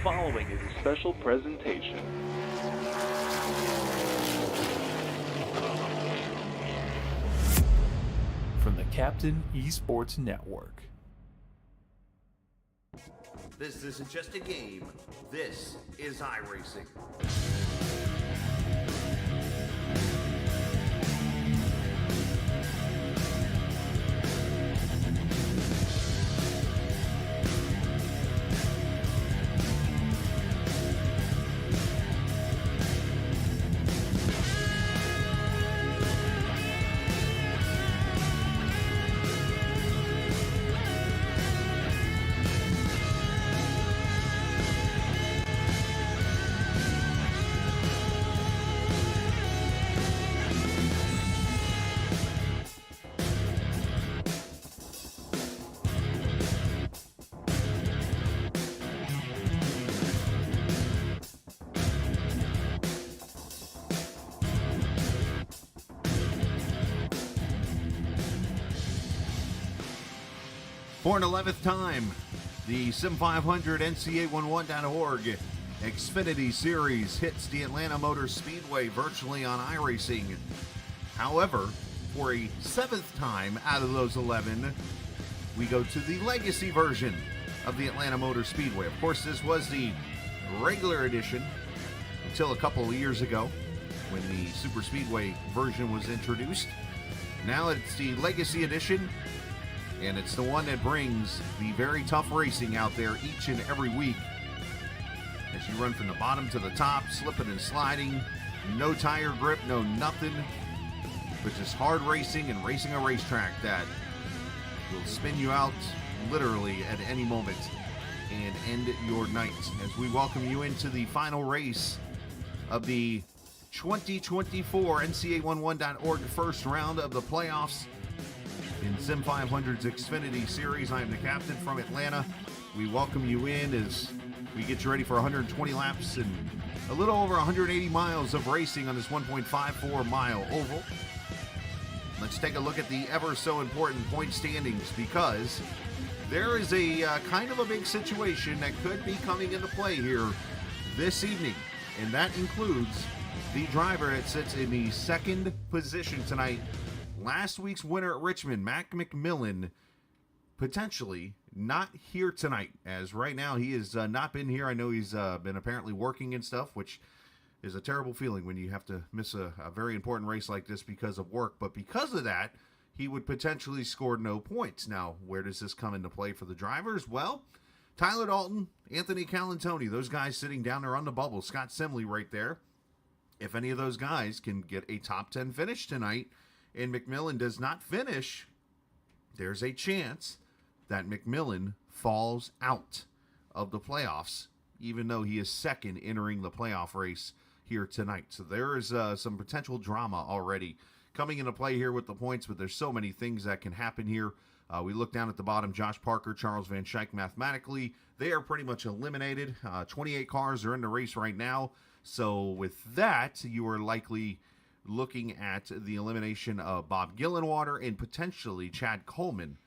Following is a special presentation. From the Captain Esports Network. This isn't just a game. This is iRacing. For an 11th time, the Sim500 NCA11.org Xfinity Series hits the Atlanta Motor Speedway virtually on iRacing. However, for a 7th time out of those 11, we go to the Legacy version of the Atlanta Motor Speedway. Of course, this was the regular edition until a couple of years ago when the Super Speedway version was introduced. Now it's the Legacy edition, and it's the one that brings the very tough racing out there each and every week. As you run from the bottom to the top, slipping and sliding, no tire grip, no nothing, but just hard racing and racing a racetrack that will spin you out literally at any moment and end your night. As we welcome you into the final race of the 2024 NCA11.org first round of the playoffs in Sim500's Xfinity Series. I am the captain from Atlanta. We welcome you in as we get you ready for 120 laps and a little over 180 miles of racing on this 1.54 mile oval. Let's take a look at the ever so important point standings, because there is a kind of a big situation that could be coming into play here this evening, and that includes the driver that sits in the second position tonight. Last week's winner at Richmond, Mac McMillan, potentially not here tonight, as right now he has not been here. I know he's been apparently working and stuff, which is a terrible feeling when you have to miss a very important race like this because of work. But because of that, he would potentially score no points. Now, where does this come into play for the drivers? Well, Tyler Dalton, Anthony Calantoni, those guys sitting down there on the bubble, Scott Simley right there. If any of those guys can get a top 10 finish tonight and McMillan does not finish, there's a chance that McMillan falls out of the playoffs, even though he is second entering the playoff race here tonight. So there is some potential drama already coming into play here with the points, but there's so many things that can happen here. We look down at the bottom, Josh Parker, Charles Van Schaik, mathematically, they are pretty much eliminated. 28 cars are in the race right now. So with that, you are likely looking at the elimination of Bob Gillenwater and potentially Chad Coleman,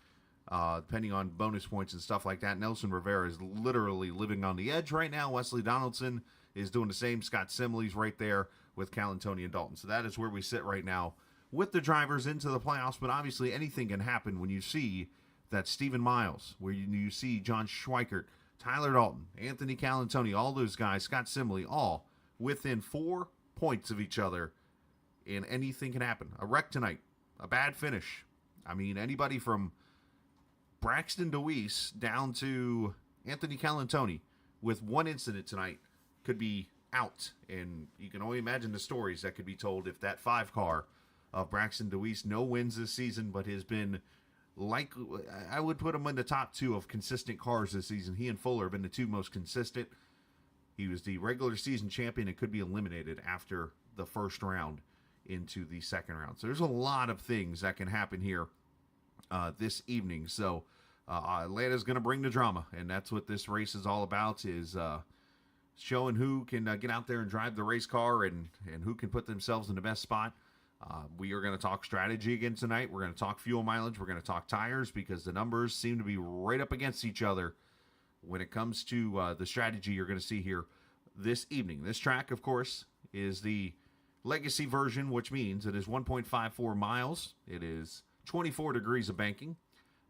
depending on bonus points and stuff like that. Nelson Rivera is literally living on the edge right now. Wesley Donaldson is doing the same. Scott Simley's right there with Calantoni and Dalton. So that is where we sit right now with the drivers into the playoffs. But obviously anything can happen when you see that Stephen Miles, where you see John Schweikert, Tyler Dalton, Anthony Calantoni, all those guys, Scott Simley, all within 4 points of each other, and anything can happen. A wreck tonight, a bad finish. I mean, anybody from Braxton DeWeese down to Anthony Calantoni with one incident tonight could be out. And you can only imagine the stories that could be told if that 5 car of Braxton DeWeese, no wins this season, but has been I would put him in the top 2 of consistent cars this season. He and Fuller have been the 2 most consistent. He was the regular season champion and could be eliminated after the first round into the second round. So there's a lot of things that can happen here this evening. So Atlanta's going to bring the drama, and that's what this race is all about, is showing who can get out there and drive the race car and who can put themselves in the best spot. We are going to talk strategy again tonight. We're going to talk fuel mileage. We're going to talk tires, because the numbers seem to be right up against each other when it comes to the strategy you're going to see here this evening. This track, of course, is the Legacy version, which means it is 1.54 miles. It is 24 degrees of banking.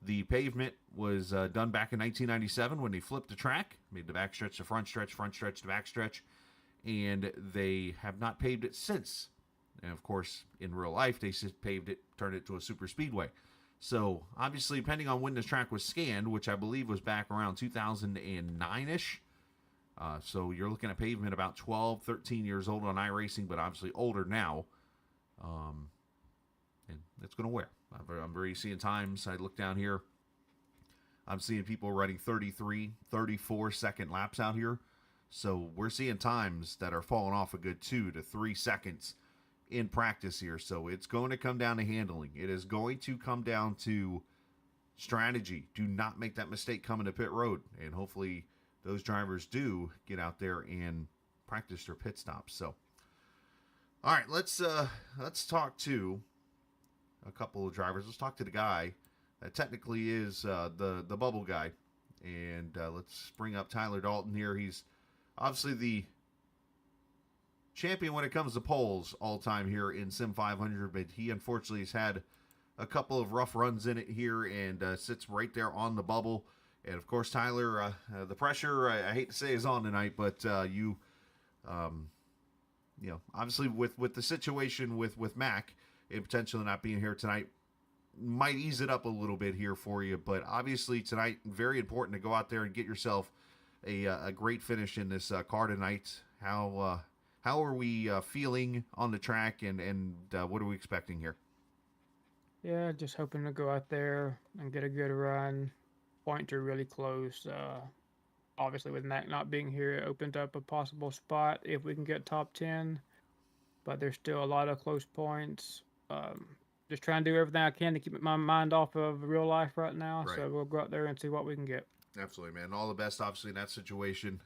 The pavement was done back in 1997 when they flipped the track, made the backstretch to front stretch to backstretch, and they have not paved it since. And of course, in real life, they paved it, turned it to a super speedway. So obviously, depending on when this track was scanned, which I believe was back around 2009-ish, so you're looking at pavement about 12, 13 years old on iRacing, but obviously older now. And it's going to wear. I'm already seeing times. I look down here. I'm seeing people running 33, 34 second laps out here. So we're seeing times that are falling off a good 2 to 3 seconds in practice here. So it's going to come down to handling. It is going to come down to strategy. Do not make that mistake coming to pit road. And hopefully those drivers do get out there and practice their pit stops. So, all right, let's talk to a couple of drivers. Let's talk to the guy that technically is the bubble guy. And let's bring up Tyler Dalton here. He's obviously the champion when it comes to poles all time here in Sim500, but he unfortunately has had a couple of rough runs in it here and sits right there on the bubble. And of course, Tyler, the pressure, I hate to say, is on tonight, but you know, obviously with the situation with Mac and potentially not being here tonight, might ease it up a little bit here for you. But obviously tonight, very important to go out there and get yourself a great finish in this car tonight. How are we feeling on the track, and what are we expecting here? Yeah, just hoping to go out there and get a good run. Points are really close. Obviously, with Mac not being here, it opened up a possible spot if we can get top 10. But there's still a lot of close points. Just trying to do everything I can to keep my mind off of real life right now. Right. So we'll go out there and see what we can get. Absolutely, man. All the best, obviously, in that situation.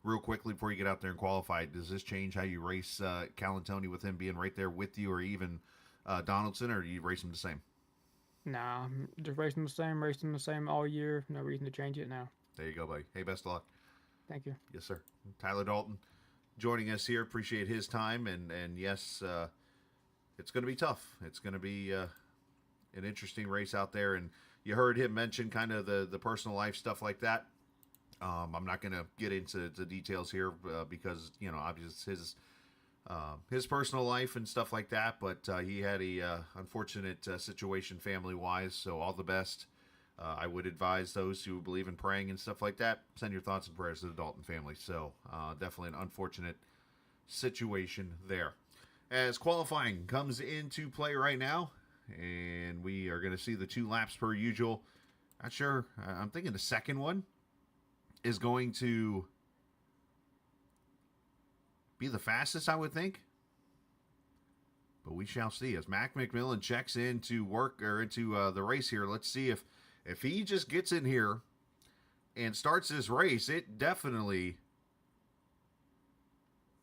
Real quickly before you get out there and qualify, does this change how you race Calantoni with him being right there with you, or even Donaldson, or do you race him the same? Nah, I'm just racing the same all year. No reason to change it now. There you go, buddy. Hey, best of luck. Thank you. Yes, sir. Tyler Dalton joining us here. Appreciate his time, and yes, it's going to be tough. It's going to be an interesting race out there, and you heard him mention kind of the personal life stuff like that. I'm not going to get into the details here because, you know, obviously his personal life and stuff like that, but he had a unfortunate situation family-wise, so all the best. I would advise those who believe in praying and stuff like that, send your thoughts and prayers to the Dalton family. So definitely an unfortunate situation there. as qualifying comes into play right now, and we are going to see the 2 laps per usual. Not sure. I'm thinking the second one is going to be the fastest, I would think. But we shall see as Mac McMillan checks into work or into the race here. Let's see if he just gets in here and starts this race. It definitely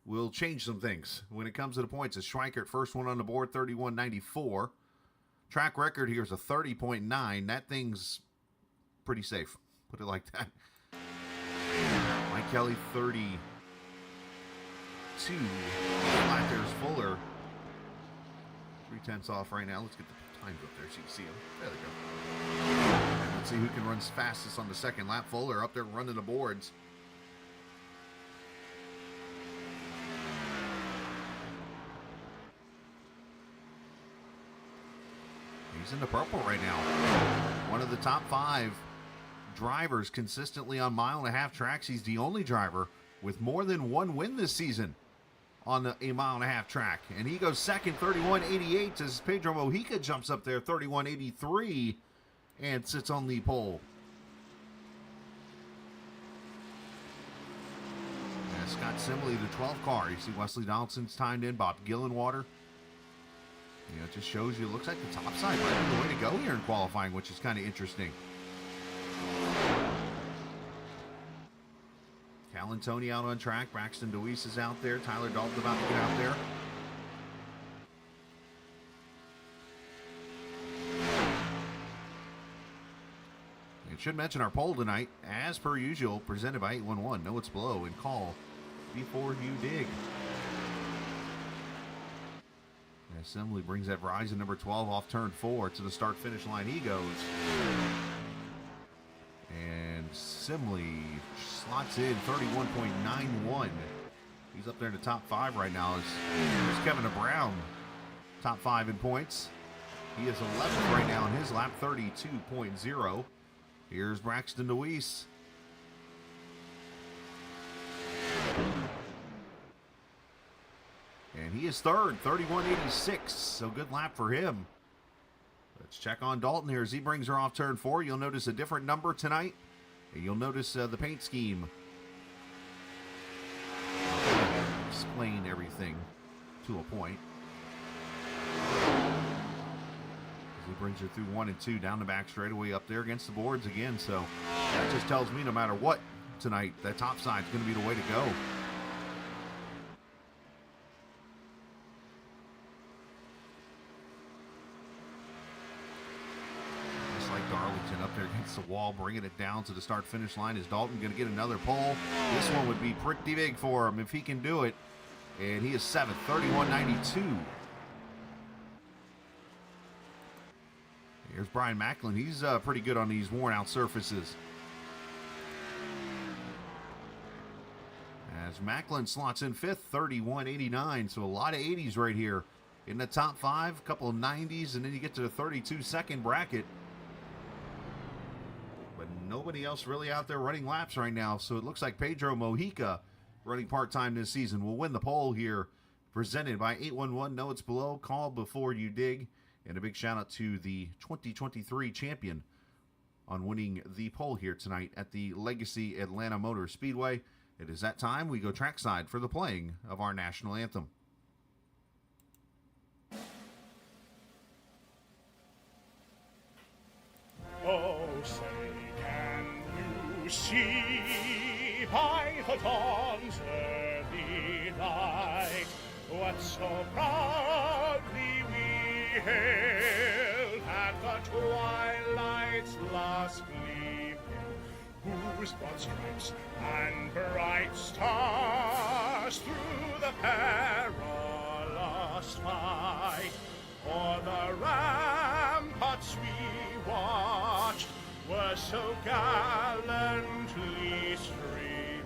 will change some things when it comes to the points. As Schweikert, first one on the board, 31.94. Track record here is a 30.9. That thing's pretty safe. Put it like that. Mike Kelly, 32. Flat there's Fuller. 3/10 off right now. Let's get the times up there so you can see them. There they go. Let's see who can run fastest on the second lap. Fuller up there running the boards. He's in the purple right now. One of the top 5 drivers consistently on 1.5 tracks. He's the only driver with more than 1 win this season on a 1.5 track. And he goes second, 31.88, as Pedro Mojica jumps up there, 31.83, and sits on the pole. And Scott Simley, the 12 car. You see Wesley Donaldson's timed in, Bob Gillenwater. You know, it just shows you, it looks like the top side might be the way to go here in qualifying, which is kind of interesting. Cal Tony out on track. Braxton DeWeese is out there. Tyler Dalton about to get out there. And should mention our poll tonight, as per usual, presented by 811. Know it's below and call before you dig. Assembly brings that Verizon number 12 off turn 4 to the start-finish line. He goes. And Simley slots in 31.91. He's up there in the top 5 right now. Here's Kevin Brown, top 5 in points. He is 11th right now in his lap, 32.0. Here's Braxton DeWeese. And he is third, 31.86. So good lap for him. Let's check on Dalton here as he brings her off turn 4. You'll notice a different number tonight. And you'll notice the paint scheme. I'll explain everything to a point. As he brings her through 1 and 2 down the back straightaway up there against the boards again. So that just tells me no matter what tonight, that top side's going to be the way to go. Darlington up there against the wall, bringing it down to the start-finish line. Is Dalton going to get another pole? This one would be pretty big for him if he can do it. And he is 7th, 31.92. Here's Brian Macklin. He's pretty good on these worn-out surfaces. As Macklin slots in 5th, 31.89. So a lot of 80s right here in the top 5, a couple of 90s, and then you get to the 32-second bracket. Nobody else really out there running laps right now, so it looks like Pedro Mojica, running part-time this season, will win the pole here, presented by 811. Know it's below, call before you dig, and a big shout-out to the 2023 champion on winning the pole here tonight at the Legacy Atlanta Motor Speedway. It is that time we go trackside for the playing of our national anthem. Oh, say can you see by the dawn's early light what so proudly we hailed at the twilight's last gleaming, whose broad stripes and bright stars through the perilous fight o'er the ramparts we watched were so gallantly streaming,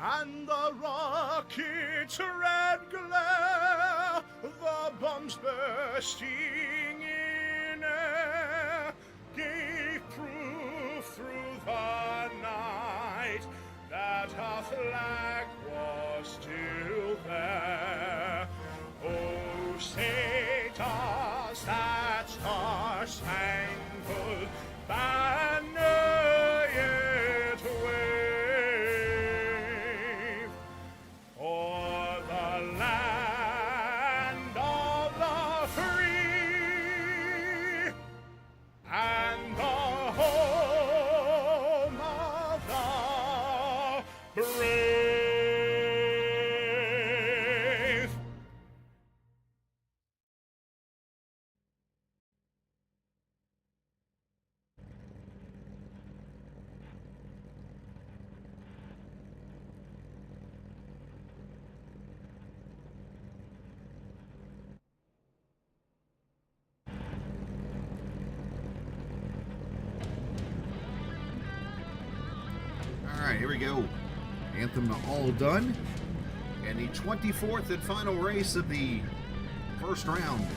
and the rocket's red glare, the bombs bursting in air, gave proof through the night that our flag was still there. Oh, that star-spangled banner yet wave o'er the land of the free and the home of the brave. All right, here we go. Anthem all done. And the 24th and final race of the first round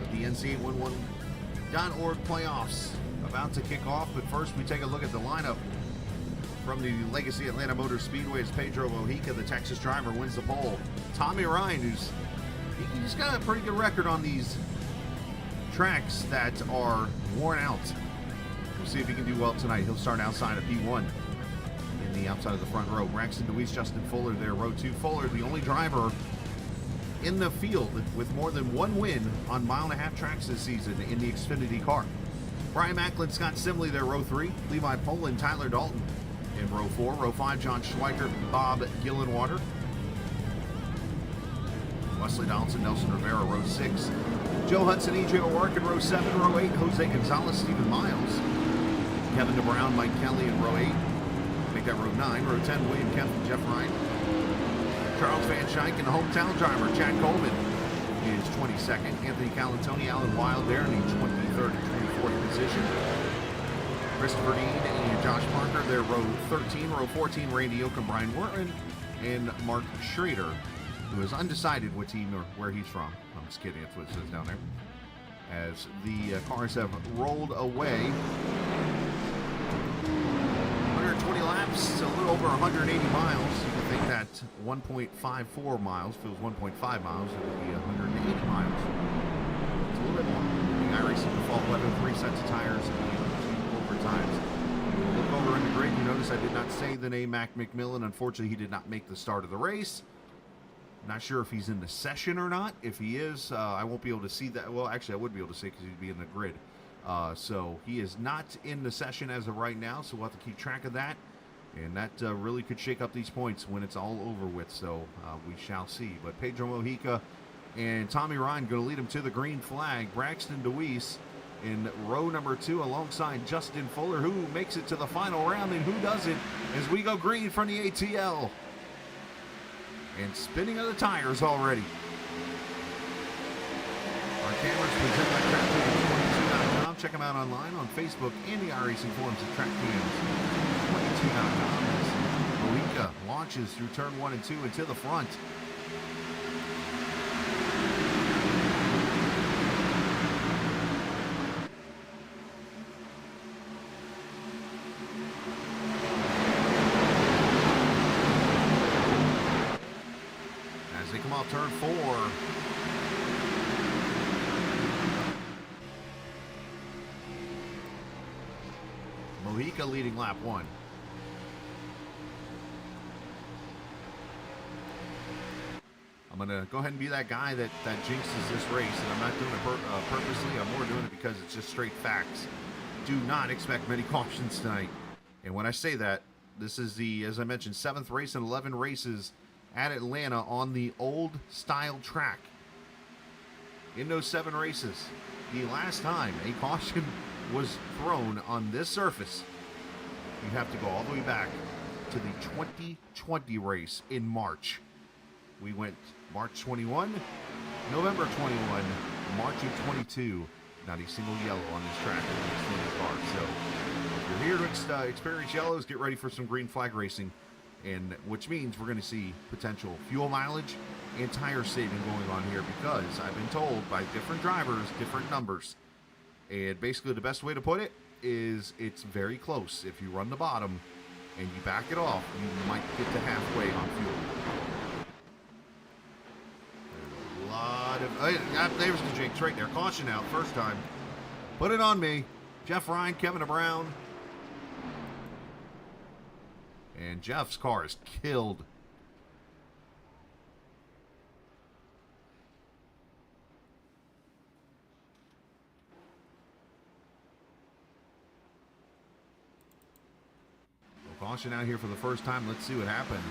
of the NCAA11.org playoffs about to kick off. But first, we take a look at the lineup from the Legacy Atlanta Motor Speedway as Pedro Mojica, the Texas driver, wins the pole. Tommy Ryan, he's got a pretty good record on these tracks that are worn out. We'll see if he can do well tonight. He'll start outside of P1 in the outside of the front row. Braxton DeWeese, Justin Fuller there, row 2. Fuller, the only driver in the field with more than one win on mile-and-a-half tracks this season in the Xfinity car. Brian Macklin, Scott Simley there, row 3. Levi Poland, Tyler Dalton in row 4. Row 5, John Schweikert, Bob Gillenwater. Wesley Donaldson, Nelson Rivera, row 6. Joe Hudson, E.J. O'Rourke in row 7. Row 8, Jose Gonzalez, Stephen Miles. Kevin DeBrown, Mike Kelly in row 8. Make that row 9. Row 10, William Kemp and Jeff Ryan. Charles Van Schaik and the hometown driver, Chad Coleman, is 22nd. Anthony Calantoni, Alan Wild there in the 23rd and 24th position. Christopher Dean and Josh Parker, there, row 13. Row 14, Randy Oakham, Brian Warren, and Mark Schrader, who is undecided what team or where he's from. I'm just kidding, that's what it says down there. As the cars have rolled away. 120 laps, a little over 180 miles. I think that 1.54 miles, if it was 1.5 miles, it would be 180 miles. It's a little bit more. The iRacing default weather, 3 sets of tires, and 2 overtimes. Look over in the grid, you notice I did not say the name Mac McMillan. Unfortunately, he did not make the start of the race. Not sure if he's in the session or not. If he is, I won't be able to see that. Well, actually, I would be able to see because he'd be in the grid. So he is not in the session as of right now, so we'll have to keep track of that. And that really could shake up these points when it's all over with, so we shall see. But Pedro Mojica and Tommy Ryan going to lead him to the green flag. Braxton DeWeese in row number 2 alongside Justin Fuller, who makes it to the final round, and who doesn't, as we go green from the ATL. And spinning of the tires already. Our cameras presented by TrackCams22.com. Check them out online on Facebook and the iRacing forums at TrackCams22.com as Mojica launches through turn 1 and 2 and to the front. As they come off turn 4. Mojica leading lap 1. I'm going to go ahead and be that guy that jinxes this race, and I'm not doing it purposely. I'm more doing it because it's just straight facts. Do not expect many cautions tonight. And when I say that, this is the, as I mentioned, 7th race in 11 races at Atlanta on the old style track. In those 7 races, the last time a caution was thrown on this surface, you have to go all the way back to the 2020 race in March. We went March 21, November 21, March of 22. Not a single yellow on this track in the Xfinity car. So if you're here to experience yellows, get ready for some green flag racing, and which means we're going to see potential fuel mileage and tire saving going on here, because I've been told by different drivers different numbers. And basically the best way to put it is it's very close. If you run the bottom and you back it off, you might get to halfway on fuel. There's a lot of... Oh, yeah, there's the jinx right there. Caution out, first time. Put it on me. Jeff Ryan, Kevin Brown. And Jeff's car is killed. Well, caution out here for the first time. Let's see what happened.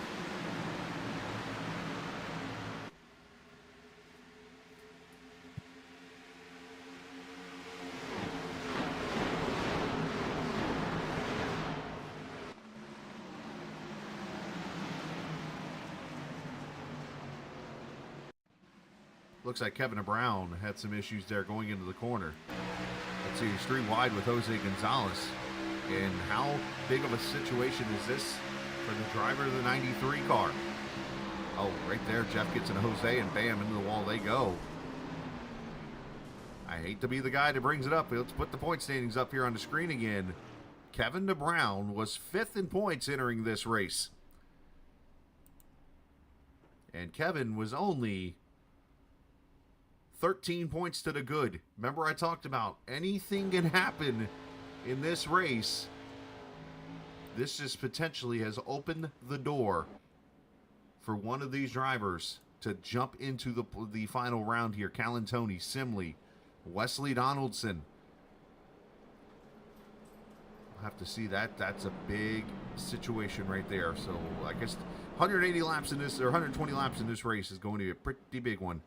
Looks like Kevin Brown had some issues there going into the corner. Let's see, he's 3 wide with Jose Gonzalez. And how big of a situation is this for the driver of the 93 car? Oh, right there, Jeff gets into Jose, and bam, into the wall they go. I hate to be the guy that brings it up. Let's put the point standings up here on the screen again. Kevin Brown was 5th in points entering this race. And Kevin was only 13 points to the good. Remember I talked about anything can happen in this race. This just potentially has opened the door for one of these drivers to jump into the final round here. Calantoni, Simley, Wesley Donaldson. I'll have to see that. That's a big situation right there. So I guess 180 laps in this, or 120 laps in this race is going to be a pretty big one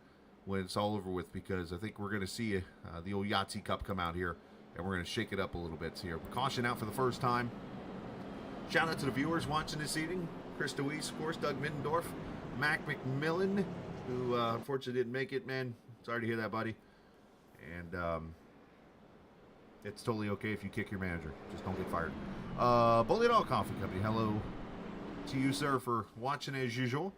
when it's all over with, because I think we're going to see the old Yahtzee Cup come out here, and we're going to shake it up a little bit here. Caution out for the first time. Shout out to the viewers watching this evening. Chris DeWeese, of course, Doug Middendorf, Mac McMillan, who unfortunately didn't make it, man. Sorry to hear that, buddy. And it's totally okay if you kick your manager. Just don't get fired. Bullet All Coffee Company, hello to you, sir, for watching as usual.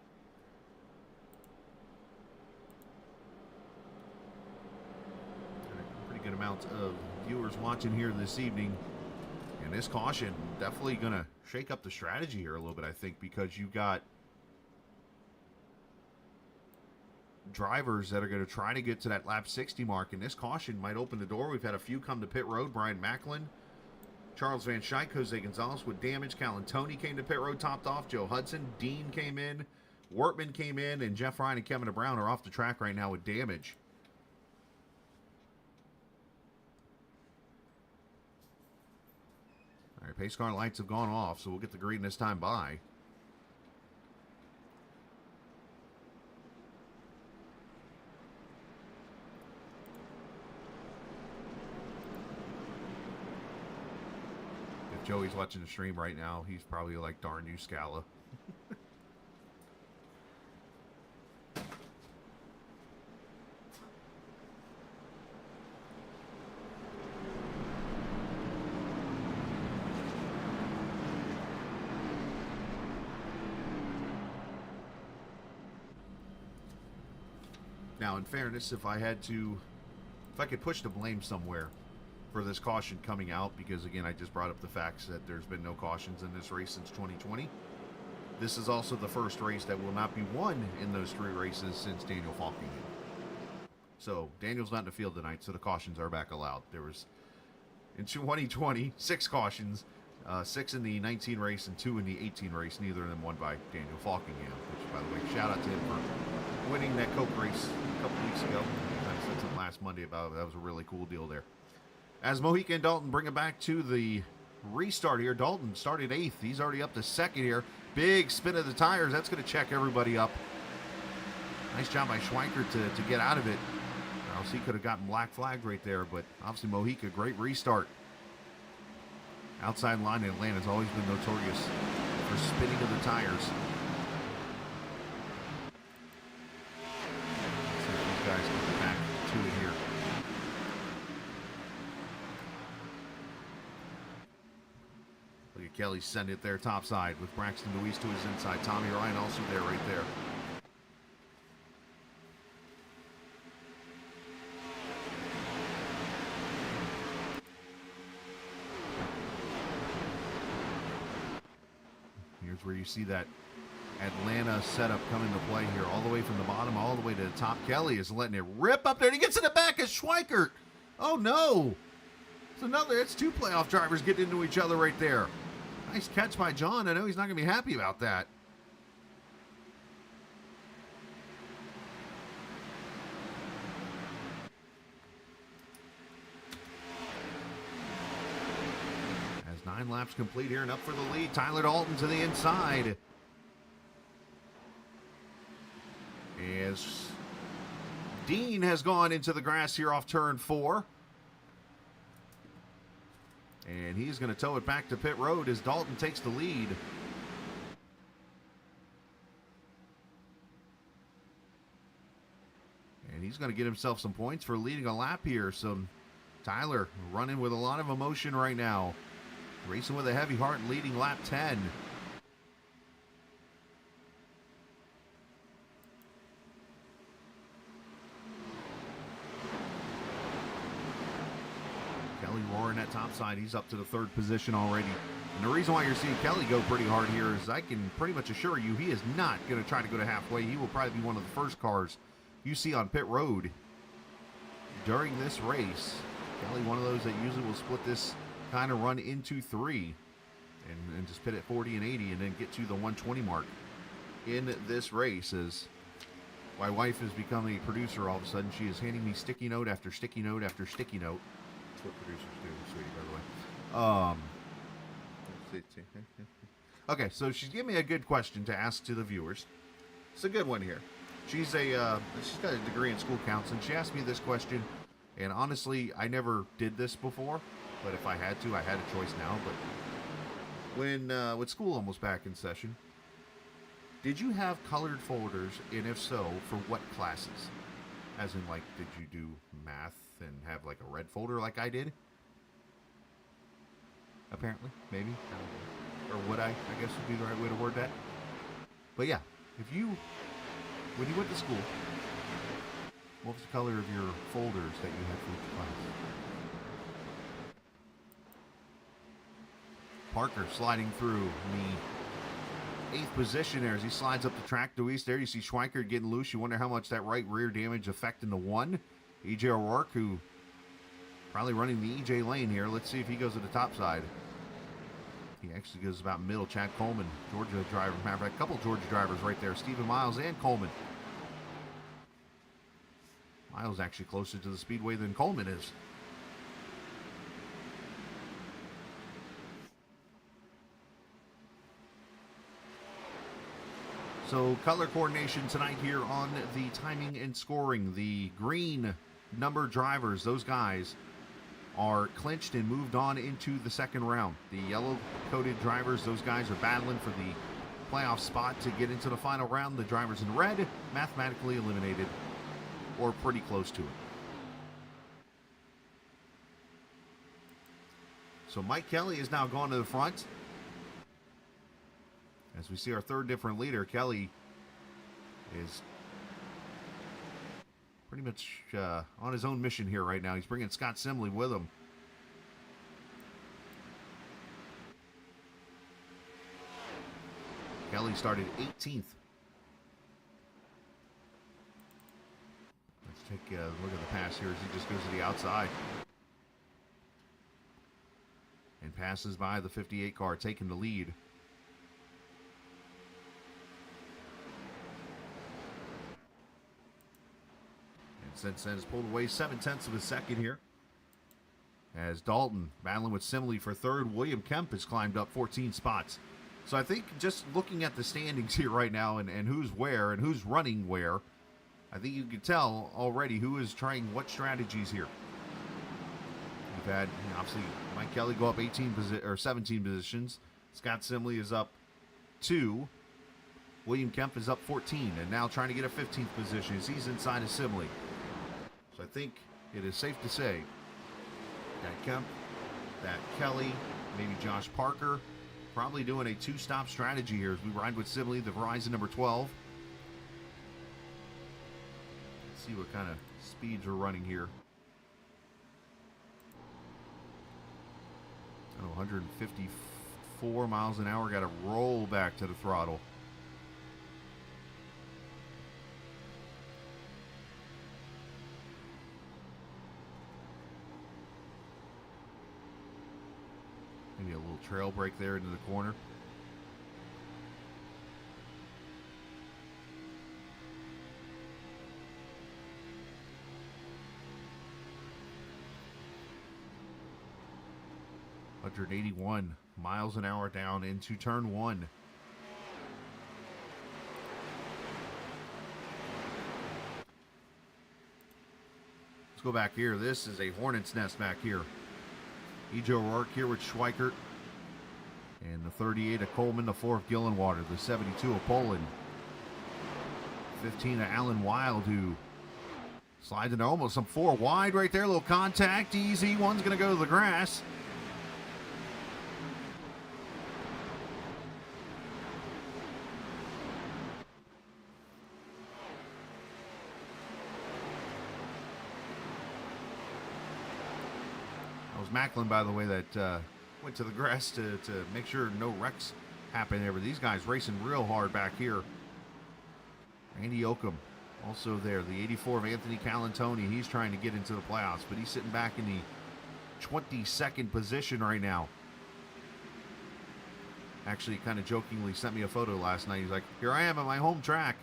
Good amount of viewers watching here this evening, and this caution definitely going to shake up the strategy here a little bit, I think, because you've got drivers that are going to try to get to that lap 60 mark, and this caution might open the door. We've had a few come to pit road. Brian Macklin, Charles Van Schaik, Jose Gonzalez with damage. Calantoni came to pit road, topped off. Joe Hudson, Dean came in, Wortman came in, and Jeff Ryan and Kevin Brown are off the track right now with damage. All right, pace car lights have gone off, so we'll get the green this time by. If Joey's watching the stream right now, he's probably like, darn you, Scala. Now, in fairness, if I could push the blame somewhere for this caution coming out, because again, I just brought up the facts that there's been no cautions in this race since 2020. This is also the first race that will not be won in those 3 races since Daniel Falking. So Daniel's not in the field tonight, so the cautions are back allowed. There was, in 2020, 6 cautions, 6 in the 19 race and 2 in the 18 race, neither of them won by Daniel Falkingham, which, by the way, shout out to him for winning that Coke race a couple weeks ago. I said something last Monday about it. That was a really cool deal there. As Mojica and Dalton bring it back to the restart here. Dalton started 8th. He's already up to 2nd here. Big spin of the tires. That's going to check everybody up. Nice job by Schweiker to get out of it. Or else he could have gotten black flagged right there, but obviously Mojica, great restart. Outside line in Atlanta has always been notorious for spinning of the tires. Let's see if these guys can get back to it here. Look at Kelly send it there topside with Braxton Deweese to his inside. Tommy Ryan also there right there. Here's where you see that Atlanta setup come into play here, all the way from the bottom, all the way to the top. Kelly is letting it rip up there, and he gets in the back of Schweikert. Oh no! It's two playoff drivers getting into each other right there. Nice catch by John. I know he's not going to be happy about that. As 9 laps complete here and up for the lead, Tyler Dalton to the inside. As Dean has gone into the grass here off turn 4. And he's going to tow it back to pit road as Dalton takes the lead. And he's going to get himself some points for leading a lap here. So Tyler running with a lot of emotion right now. Racing with a heavy heart, leading lap 10. Kelly roaring that top side. He's up to the 3rd position already. And the reason why you're seeing Kelly go pretty hard here is I can pretty much assure you he is not going to try to go to halfway. He will probably be one of the first cars you see on pit road during this race. Kelly, one of those that usually will split this kind of run into 3 and just pit at 40 and 80 and then get to the 120 mark in this race. As my wife has become a producer all of a sudden, she is handing me sticky note after sticky note after sticky note. That's what producers do, sweetie, by the way. Okay, so she's giving me a good question to ask to the viewers. It's a good one here. She's got a degree in school counseling. She asked me this question, and honestly, I never did this before. But if I had to, I had a choice now. But when with school almost back in session, did you have colored folders, and if so, for what classes? As in, like, did you do math and have like a red folder like I did? Apparently, maybe, or would I guess would be the right way to word that. But yeah, when you went to school, what was the color of your folders that you had for each class? Parker sliding through the 8th position there as he slides up the track to east there. You see Schweikert getting loose. You wonder how much that right rear damage affecting the 1. EJ O'Rourke, who probably running the EJ lane here. Let's see if he goes to the top side. He actually goes about middle. Chad Coleman, Georgia driver. Matter of fact, a couple Georgia drivers right there. Stephen Miles and Coleman. Miles actually closer to the speedway than Coleman is. So color coordination tonight here on the timing and scoring. The green number drivers, those guys are clinched and moved on into the 2nd round. The yellow coated drivers, those guys are battling for the playoff spot to get into the final round. The drivers in red, mathematically eliminated or pretty close to it. So Mike Kelly is now gone to the front. As we see our 3rd different leader, Kelly is pretty much on his own mission here right now. He's bringing Scott Simley with him. Kelly started 18th. Let's take a look at the pass here as he just goes to the outside. And passes by the 58 car, taking the lead. Since then has pulled away 7/10 of a second here. As Dalton battling with Simley for 3rd. William Kemp has climbed up 14 spots. So I think just looking at the standings here right now and who's where and who's running where, I think you can tell already who is trying what strategies here. You've had, obviously, Mike Kelly go up 17 positions. Scott Simley is up 2. William Kemp is up 14 and now trying to get a 15th position as he's inside of Simley. So I think it is safe to say that Kemp, that Kelly, maybe Josh Parker, probably doing a 2-stop strategy here as we ride with Simley, the Verizon number 12. Let's see what kind of speeds we're running here. 154 miles an hour. Got to roll back to the throttle. Maybe a little trail break there into the corner. ...181 miles an hour down into turn 1. Let's go back here. This is a hornet's nest back here. E.J. O'Rourke here with Schweikert. And the 38 of Coleman, the 4 of Gillenwater, the 72 of Poland. 15 of Allen Wild, who slides into almost some 4 wide right there. A little contact, easy. One's going to go to the grass. That was Macklin, by the way, that went to the grass to make sure no wrecks happen there. But these guys racing real hard back here. Andy Oakham also there. The 84 of Anthony Calantoni. He's trying to get into the playoffs, but he's sitting back in the 22nd position right now. Actually, kind of jokingly sent me a photo last night. He's like, here I am at my home track.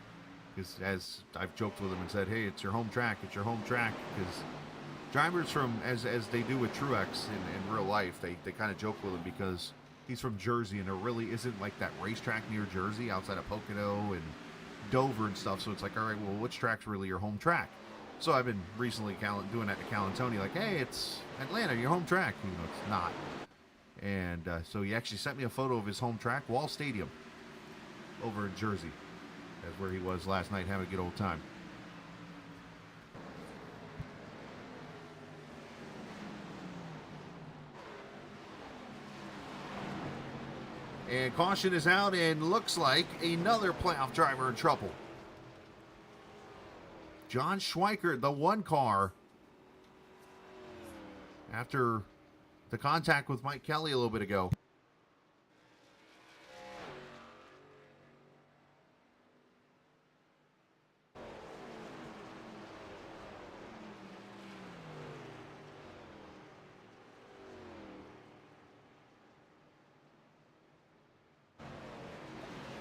Because as I've joked with him and said, hey, it's your home track. It's your home track. Because drivers from, as they do with Truex in real life, they kind of joke with him because he's from Jersey and there really isn't like that racetrack near Jersey outside of Pocono and Dover and stuff. So it's like, all right, well, which track's really your home track? So I've been recently doing that to Calantoni, like, hey, it's Atlanta, your home track. You know, it's not. And so he actually sent me a photo of his home track, Wall Stadium, over in Jersey. That's where he was last night, having a good old time. And caution is out, and looks like another playoff driver in trouble. John Schweikert, the 1 car, after the contact with Mike Kelly a little bit ago.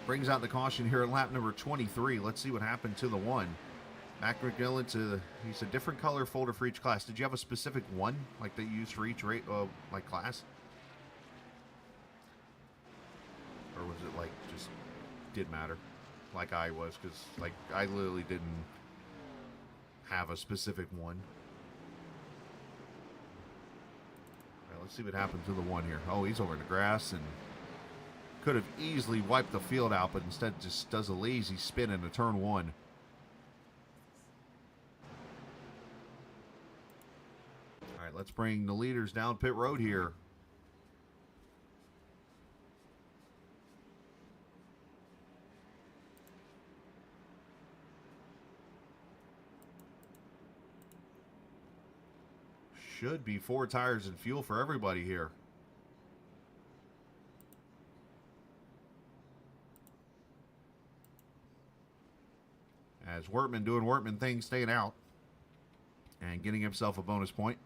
Brings out the caution here at lap number 23. Let's see what happened to the 1. Mac McGillen to, he's a different color folder for each class. Did you have a specific one, like that you used for each like class? Or was it like just did matter, like I was? Because like I literally didn't have a specific one. All right, let's see what happened to the 1 here. Oh, he's over in the grass and could have easily wiped the field out, but instead just does a lazy spin into turn 1. All right, let's bring the leaders down pit road here. Should be 4 tires and fuel for everybody here. As Wortman doing Wortman things, staying out and getting himself a bonus point.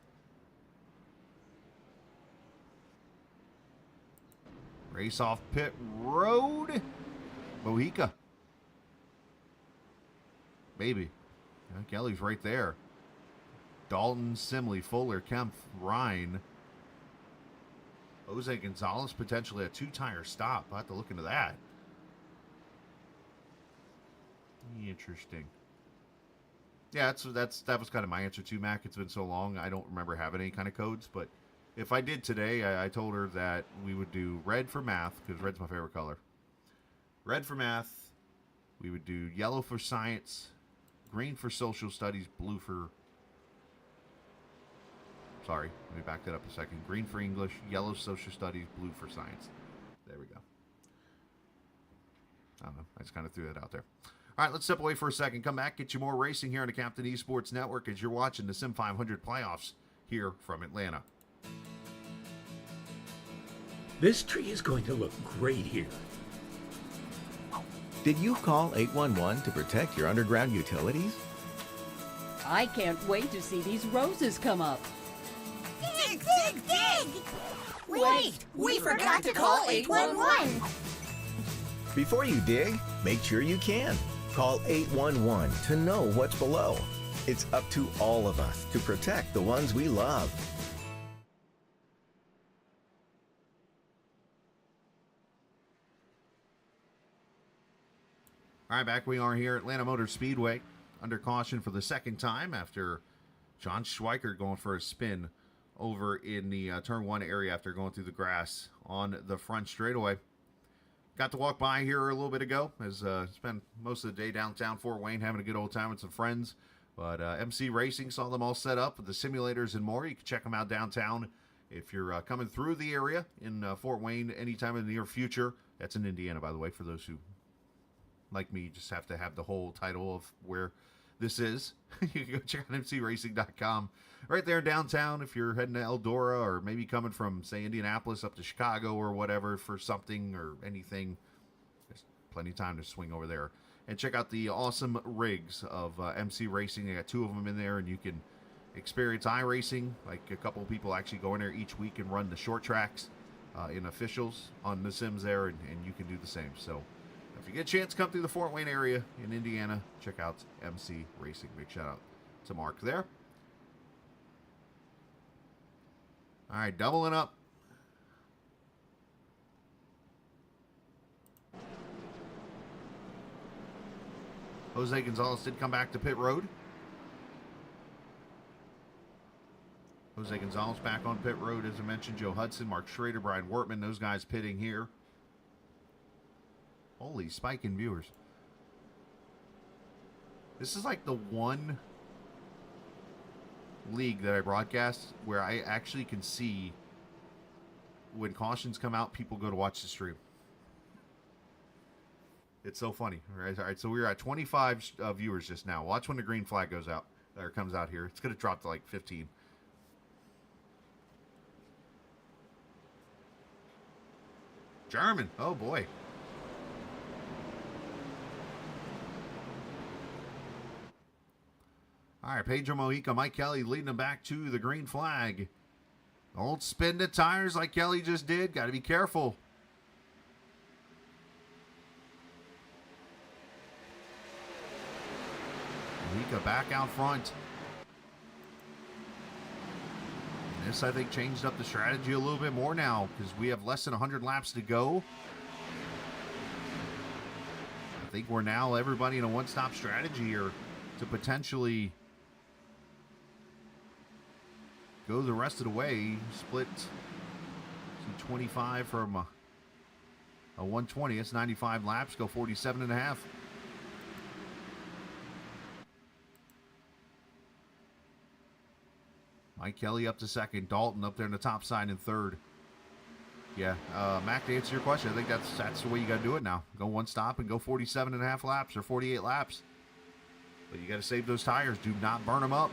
Race off pit road. Mojica. Baby. Yeah, Kelly's right there. Dalton, Simley, Fuller, Kempf, Ryan. Jose Gonzalez potentially a 2-tire stop. I'll have to look into that. Interesting. Yeah, that was kind of my answer too, Mac. It's been so long, I don't remember having any kind of codes. But if I did today, I told her that we would do red for math, because red's my favorite color. Red for math. We would do yellow for science, green for social studies, blue for... Sorry, let me back that up a second. Green for English, yellow social studies, blue for science. There we go. I don't know. I just kind of threw that out there. All right, let's step away for a second. Come back, get you more racing here on the Captain Esports Network as you're watching the Sim500 playoffs here from Atlanta. This tree is going to look great here. Did you call 811 to protect your underground utilities? I can't wait to see these roses come up. Dig, dig, dig! Wait, we forgot to call 811. Before you dig, make sure you can. Call 811 to know what's below. It's up to all of us to protect the ones we love. All right, back we are here at Atlanta Motor Speedway, under caution for the second time after John Schweikert going for a spin over in the turn 1 area after going through the grass on the front straightaway. Got to walk by here a little bit ago, as spent most of the day downtown Fort Wayne having a good old time with some friends. But MC Racing saw them all set up with the simulators and more. You can check them out downtown if you're coming through the area in Fort Wayne anytime in the near future. That's in Indiana, by the way, for those who, like me, just have to have the whole title of where this is. You can go check out mcracing.com. Right there in downtown if you're heading to Eldora or maybe coming from, say, Indianapolis up to Chicago or whatever for something or anything. There's plenty of time to swing over there. And check out the awesome rigs of MC Racing. They got 2 of them in there, and you can experience iRacing. Like a couple of people actually go in there each week and run the short tracks in officials on the Sims there, and you can do the same. So if you get a chance, come through the Fort Wayne area in Indiana, check out MC Racing. Big shout out to Mark there. All right, doubling up. Jose Gonzalez did come back to pit road. Jose Gonzalez back on pit road, as I mentioned. Joe Hudson, Mark Schrader, Brian Wortman, those guys pitting here. Holy spike in viewers. This is like the one league that I broadcast where I actually can see when cautions come out, people go to watch the stream. It's so funny. All right, so we're at 25 viewers just now. Watch when the green flag goes out, or comes out here. It's going to drop to like 15. German. Oh, boy. All right, Pedro Mojica, Mike Kelly leading them back to the green flag. Don't spin the tires like Kelly just did. Got to be careful. Mojica back out front. And this, I think, changed up the strategy a little bit more now because we have less than 100 laps to go. I think we're now everybody in a one-stop strategy here to potentially go the rest of the way. Split 25 from a 120. It's 95 laps. Go 47 and a half. Mike Kelly up to second. Dalton up there in the top side in third. Yeah, Mac, to answer your question, I think that's the way you got to do it now. Go one stop and go 47 and a half laps or 48 laps. But you got to save those tires. Do not burn them up.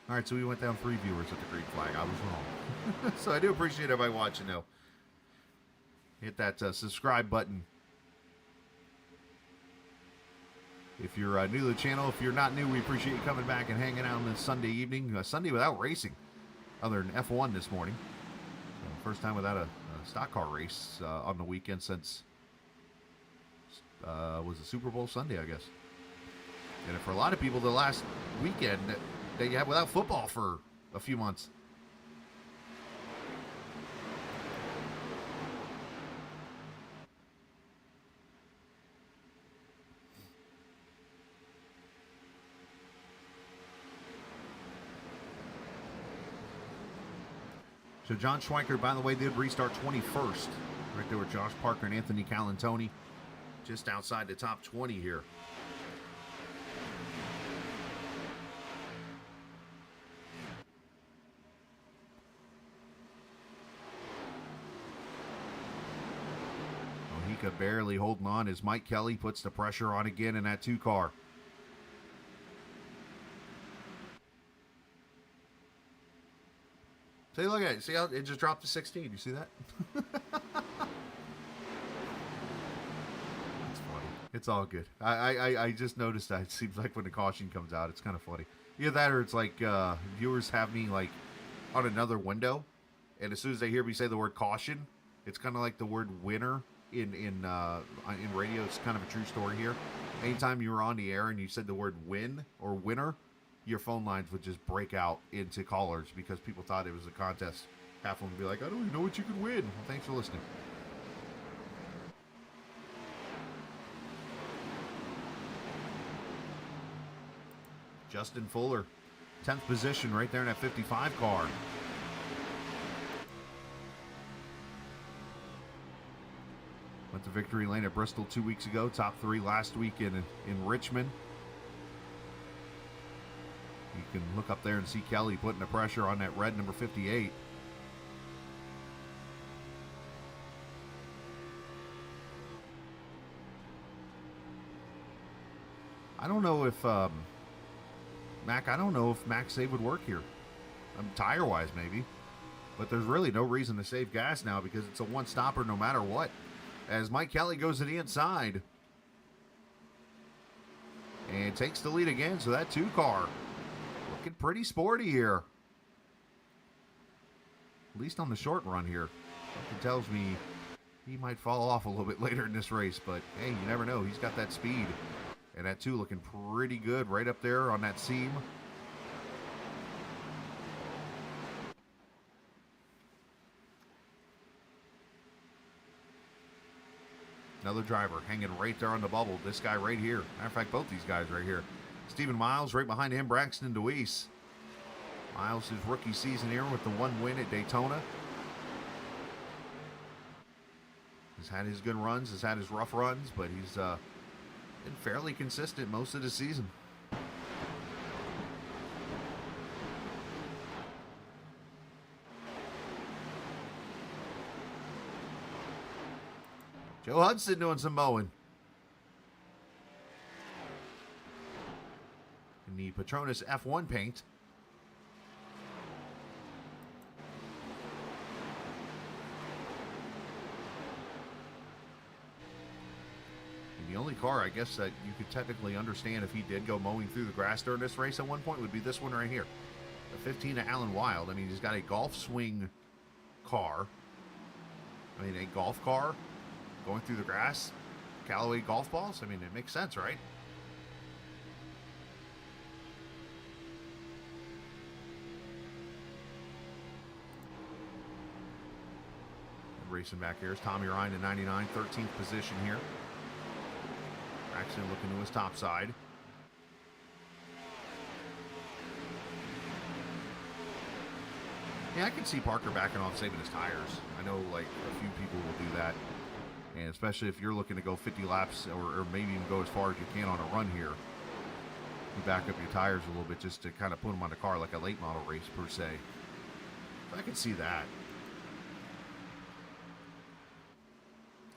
All right, so we went down 3 viewers at the green flag. I was wrong. So I do appreciate everybody watching, though. Hit that subscribe button. If you're new to the channel, if you're not new, we appreciate you coming back and hanging out on this Sunday evening. Sunday without racing, other than F1 this morning. First time without a stock car race on the weekend since was the Super Bowl Sunday, I guess. And for a lot of people, the last weekend that you had without football for a few months. So John Schweikert, by the way, did restart 21st. Right there with Josh Parker and Anthony Calantoni. Just outside the top 20 here. Mojica barely holding on as Mike Kelly puts the pressure on again in that 2 car. See, look at it. See how it just dropped to 16. You see that? That's funny. It's all good. I just noticed that. It seems like when the caution comes out, it's kind of funny. Either that or it's like viewers have me like on another window, and as soon as they hear me say the word caution, it's kind of like the word winner in radio. It's kind of a true story here. Anytime you were on the air and you said the word win or winner, your phone lines would just break out into callers because people thought it was a contest. Half of them would be like, I don't even know what you could win. Well, thanks for listening. Justin Fuller, 10th position right there in that 55 car. Went to victory lane at Bristol 2 weeks ago. Top 3 last week in Richmond. You can look up there and see Kelly putting the pressure on that red number 58. I don't know if Mac save would work here. Tire-wise, maybe. But there's really no reason to save gas now because it's a one-stopper no matter what. As Mike Kelly goes to the inside. And takes the lead again, so that 2 car looking pretty sporty here. At least on the short run here. Something tells me he might fall off a little bit later in this race, but hey, you never know. He's got that speed. And that 2 looking pretty good right up there on that seam. Another driver hanging right there on the bubble. This guy right here. Matter of fact, both these guys right here. Stephen Miles right behind him. Braxton DeWeese. Miles, his rookie season here with the 1 win at Daytona. He's had his good runs. Has had his rough runs. But he's been fairly consistent most of the season. Joe Hudson doing some mowing. In the Petronas F1 paint. And the only car, I guess, that you could technically understand if he did go mowing through the grass during this race at one point would be this one right here. The 15 of Alan Wild. I mean, he's got a golf swing car. I mean, a golf car going through the grass, Callaway golf balls. I mean, it makes sense, right? And racing back here is Tommy Ryan in 99, 13th position here. Braxton looking to his top side. Yeah, I can see Parker backing off, saving his tires. I know, like, a few people will do that. And especially if you're looking to go 50 laps or maybe even go as far as you can on a run here. You back up your tires a little bit just to kind of put them on the car like a late model race per se. I can see that.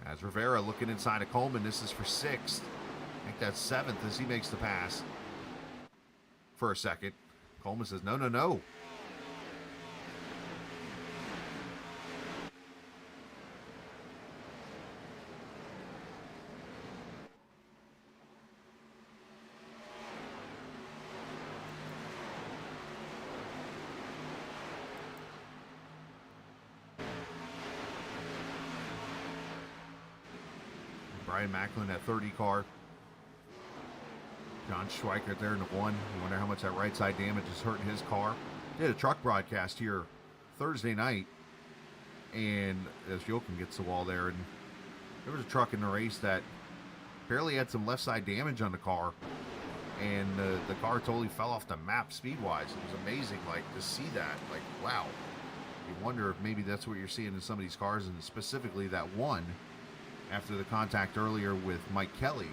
As Rivera looking inside of Coleman, this is for 6th. I think that's 7th as he makes the pass. For a second. Coleman says, no, no, no. Brian Macklin at 30 car. John Schweikert there in the 1. You wonder how much that right side damage is hurting his car. Did a truck broadcast here Thursday night. And as Joachim gets the wall there, and there was a truck in the race that barely had some left side damage on the car. And the car totally fell off the map speed-wise. It was amazing, like, to see that. Like, wow. You wonder if maybe that's what you're seeing in some of these cars, and specifically that one after the contact earlier with Mike Kelly.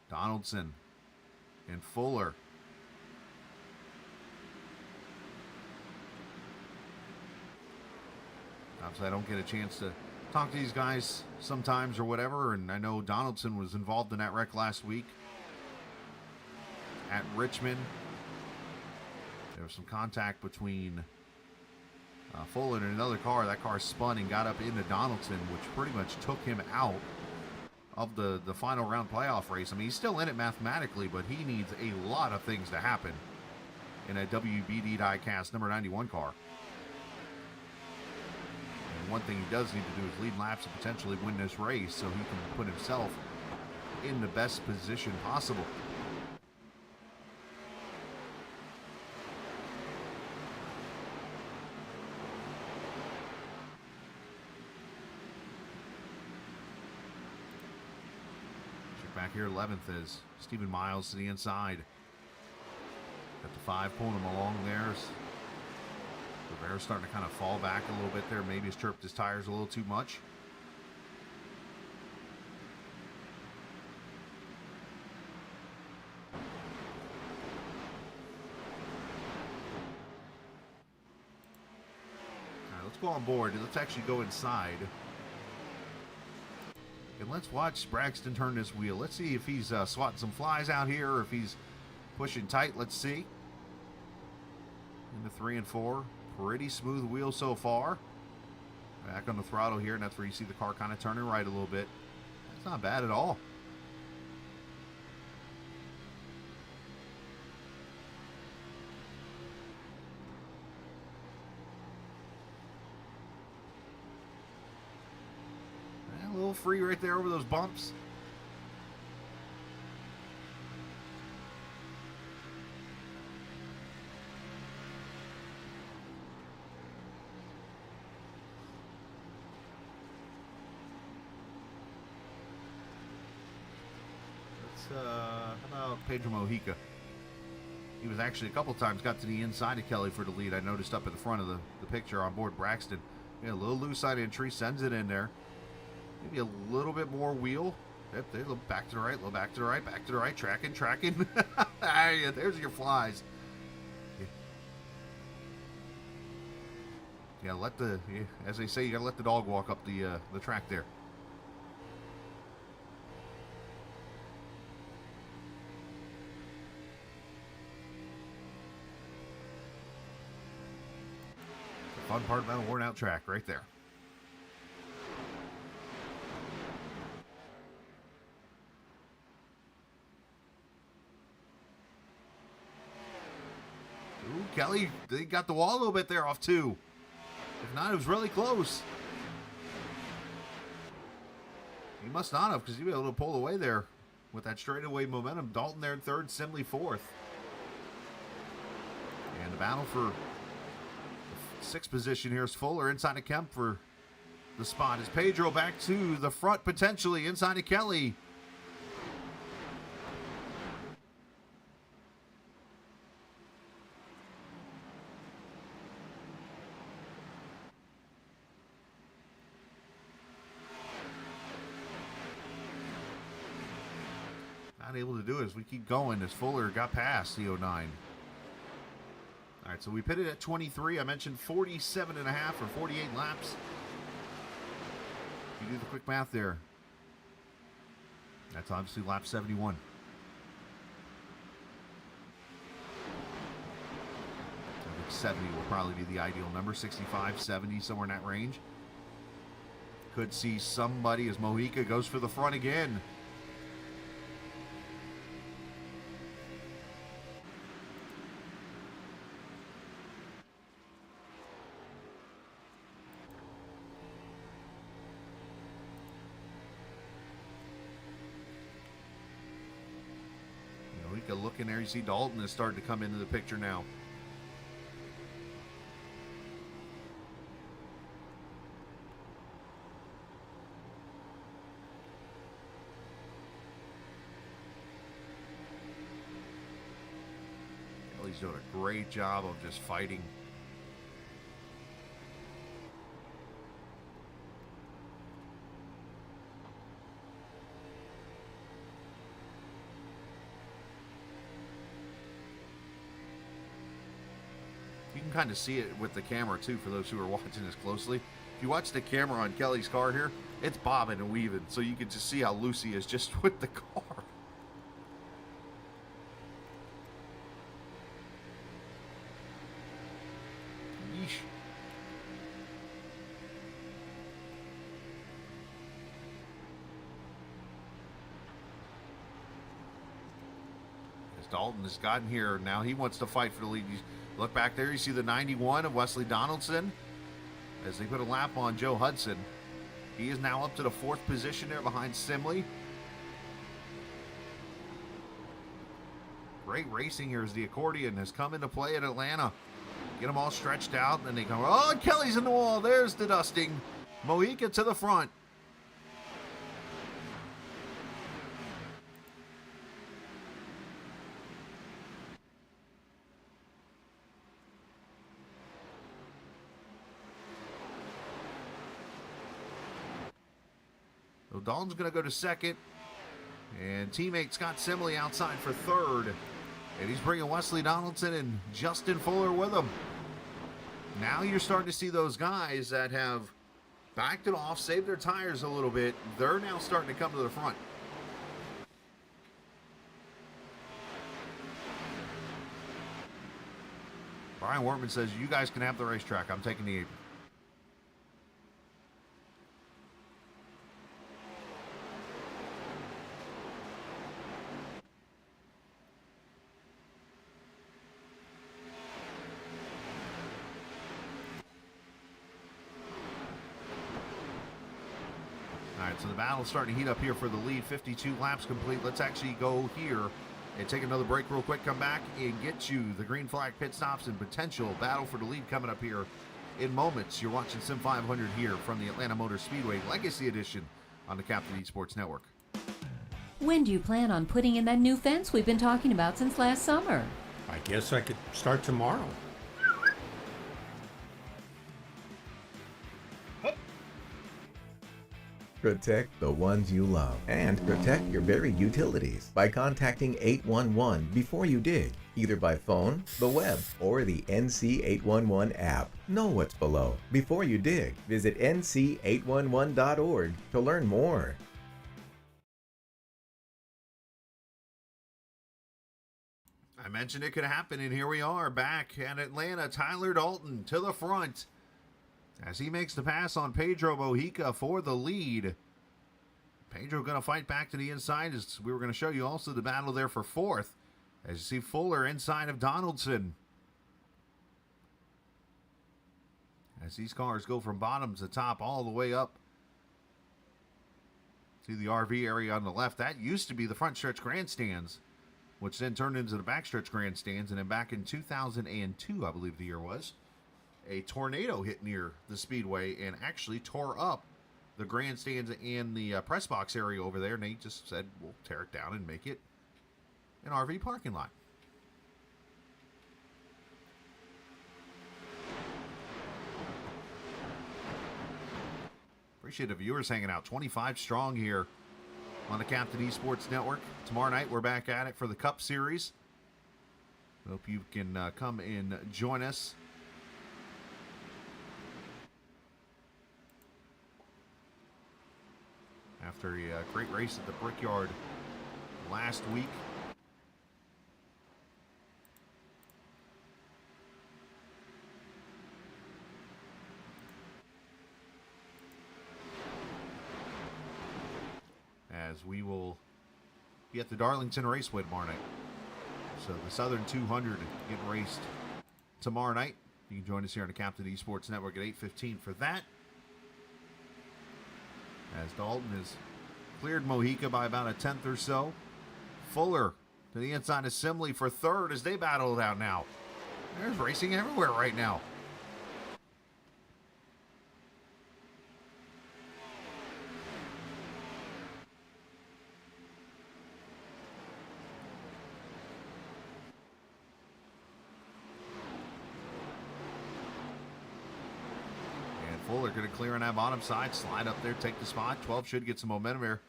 Donaldson and Fuller. Obviously, I don't get a chance to talk to these guys sometimes or whatever, and I know Donaldson was involved in that wreck last week at Richmond. There was some contact between Fuller and another car. That car spun and got up into Donaldson, which pretty much took him out of the final round playoff race. I mean, he's still in it mathematically, but he needs a lot of things to happen in a WBD diecast number 91 car. And one thing he does need to do is lead laps and potentially win this race so he can put himself in the best position possible. Back here, 11th is Stephen Miles to the inside. Got the 5 pulling him along there. Rivera's starting to kind of fall back a little bit there. Maybe he's chirped his tires a little too much. All right, let's go on board. Let's actually go inside. And let's watch Braxton turn this wheel. Let's see if he's swatting some flies out here or if he's pushing tight. Let's see. Into 3 and 4. Pretty smooth wheel so far. Back on the throttle here, and that's where you see the car kind of turning right a little bit. That's not bad at all. A little free right there over those bumps. How about Pedro Mojica? He was actually a couple times got to the inside of Kelly for the lead. I noticed up at the front of the picture on board Braxton. Yeah, a little loose side entry, sends it in there. Maybe a little bit more wheel. Yep, they look back to the right, a little back to the right, back to the right, tracking. Yeah, there's your flies. Yeah, as they say, you gotta let the dog walk up the track there. The fun part about a worn out track right there. Ooh, Kelly, they got the wall a little bit there off 2. If not, it was really close. He must not have, because he'd be able to pull away there with that straightaway momentum. Dalton there in 3rd, Simley 4th. And the battle for the 6th position here is Fuller inside of Kemp for the spot. Is Pedro back to the front potentially inside of Kelly. Not able to do it as we keep going as Fuller got past the 09. All right, so we pitted at 23. I mentioned 47 and a half or 48 laps. You do the quick math there. That's obviously lap 71. I think 70 will probably be the ideal number. 65, 70, somewhere in that range. Could see somebody as Mojica goes for the front again. Looking there, you see Dalton is starting to come into the picture now. Kelly's doing a great job of just fighting. You can kind of see it with the camera too for those who are watching this closely. If you watch the camera on Kelly's car here, it's bobbing and weaving, so you can just see how loose he is just with the car. Dalton has gotten here. Now he wants to fight for the lead. You look back there, you see the 91 of Wesley Donaldson as they put a lap on Joe Hudson. He is now up to the 4th position there behind Simley. Great racing here as the accordion has come into play at Atlanta. Get them all stretched out, and then they come. Oh, Kelly's in the wall. There's the dusting. Mojica to the front. So Dalton's going to go to 2nd. And teammate Scott Simley outside for 3rd. And he's bringing Wesley Donaldson and Justin Fuller with him. Now you're starting to see those guys that have backed it off, saved their tires a little bit. They're now starting to come to the front. Brian Wortman says, you guys can have the racetrack. I'm taking the apron. So the battle's starting to heat up here for the lead. 52 laps complete. Let's actually go here and take another break real quick. Come back and get you the green flag pit stops and potential battle for the lead coming up here in moments. You're watching Sim500 here from the Atlanta Motor Speedway Legacy Edition on the Captain Esports Network. When do you plan on putting in that new fence we've been talking about since last summer? I guess I could start tomorrow. Protect the ones you love and protect your buried utilities by contacting 811 before you dig, either by phone, the web, or the NC811 app. Know what's below. Before you dig, visit nc811.org to learn more. I mentioned it could happen, and here we are back at Atlanta. Tyler Dalton to the front as he makes the pass on Pedro Mojica for the lead. Pedro going to fight back to the inside, as we were going to show you also the battle there for 4th. As you see Fuller inside of Donaldson. As these cars go from bottom to top all the way up to the RV area on the left. That used to be the front stretch grandstands, which then turned into the backstretch grandstands. And then back in 2002, I believe the year was, a tornado hit near the speedway and actually tore up the grandstands and the press box area over there. And they just said, we'll tear it down and make it an RV parking lot. Appreciate the viewers hanging out. 25 strong here on the Captain Esports Network. Tomorrow night, we're back at it for the Cup Series. Hope you can come and join us. After a great race at the Brickyard last week. As we will be at the Darlington Raceway tomorrow night. So the Southern 200 getting raced tomorrow night. You can join us here on the Captain Esports Network at 8:15 for that. As Dalton has cleared Mojica by about a 10th or so. Fuller to the inside of Simley for 3rd as they battle it out now. There's racing everywhere right now. Fuller going to clear on that bottom side, slide up there, take the spot. 12 should get some momentum here.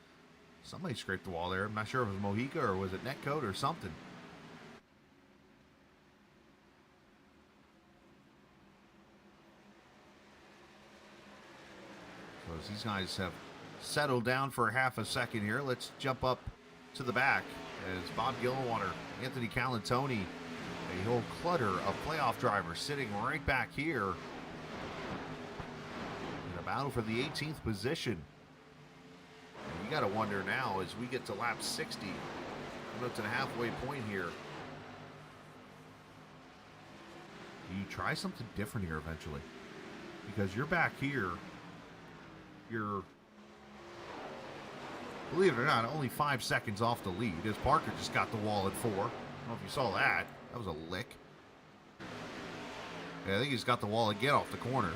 Somebody scraped the wall there. I'm not sure if it was Mojica or was it Netcoat or something. So as these guys have settled down for half a second here, let's jump up to the back as Bob Gilwater, Anthony Calantoni, a whole clutter of playoff drivers sitting right back here. Battle for the 18th position. And you got to wonder now as we get to lap 60, coming up to the halfway point here, You try something different here eventually. Because you're back here. You're, believe it or not, only 5 seconds off the lead. As Parker just got the wall at 4. I don't know if you saw that. That was a lick. Yeah, I think he's got the wall again off the corner.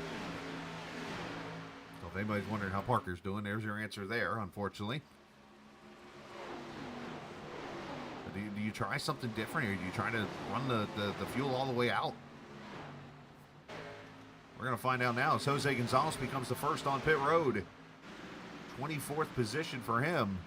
So if anybody's wondering how Parker's doing, there's your answer there, unfortunately. But do you try something different, or do you try to run the fuel all the way out? We're going to find out now as Jose Gonzalez becomes the first on pit road. 24th position for him.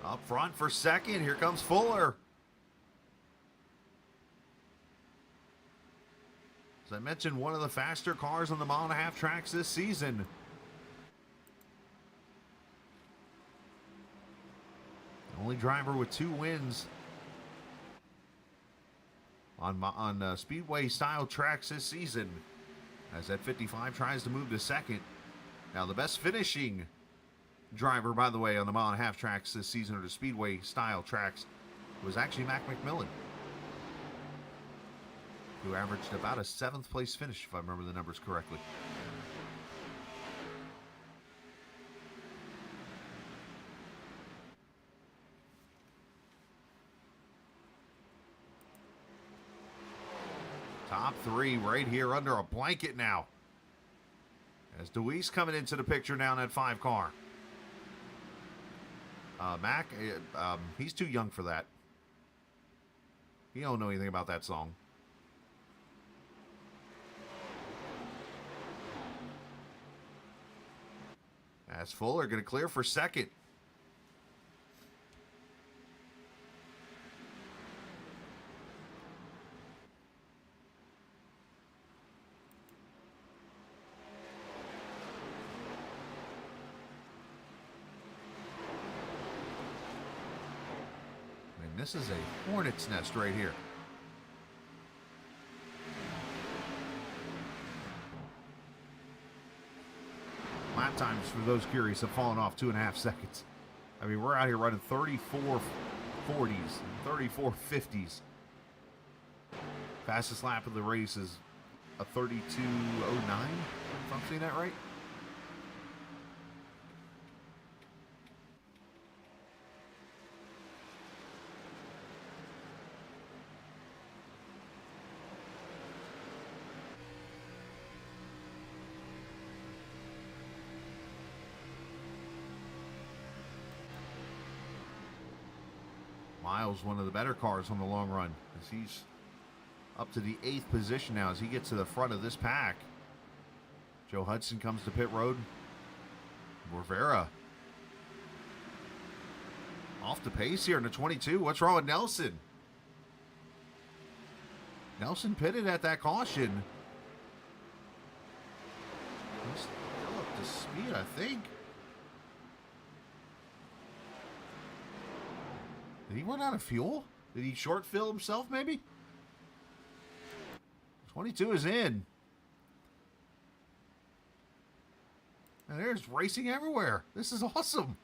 Up front for second, here comes Fuller. As I mentioned, one of the faster cars on the mile-and-a-half tracks this season. The only driver with 2 wins on Speedway-style tracks this season. As that 55 tries to move to second. Now, the best finishing driver, by the way, on the mile-and-a-half tracks this season, or the Speedway-style tracks, was actually Mac McMillan, who averaged about a 7th place finish, if I remember the numbers correctly. Top 3 right here under a blanket now. As Deweese coming into the picture now in that 5 car. Mac, he's too young for that. He don't know anything about that song. As Fuller going to clear for second. And this is a hornet's nest right here. Lap times, for those curious, have fallen off 2.5 seconds. I mean, we're out here running 34 40s and 34 50s. Fastest lap of the race is a 32.09, if I'm saying that right. Miles, one of the better cars on the long run, as he's up to the 8th position now as he gets to the front of this pack. Joe Hudson comes to pit road. Rivera off the pace here in the 22. What's wrong with Nelson? Nelson pitted at that caution. He's still up to speed, I think. Did he run out of fuel? Did he short fill himself, maybe? 22 is in. And there's racing everywhere. This is awesome.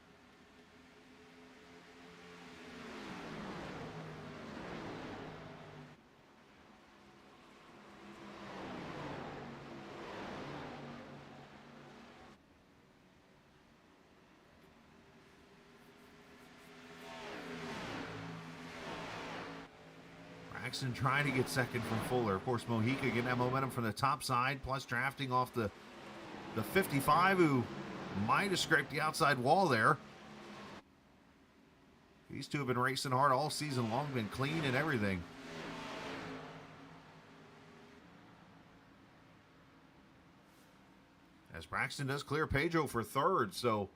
Braxton trying to get second from Fuller. Of course, Mojica getting that momentum from the top side, plus drafting off the 55, who might have scraped the outside wall there. These two have been racing hard all season long, been clean and everything. As Braxton does clear Pedro for third, so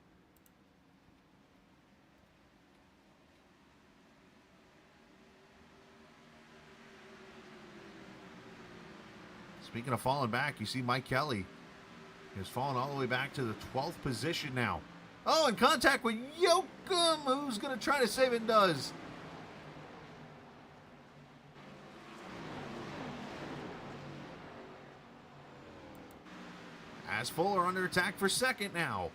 speaking of falling back, you see Mike Kelly has fallen all the way back to the 12th position now. Oh, in contact with Yoakum, who's going to try to save it and does. As Fuller under attack for second now.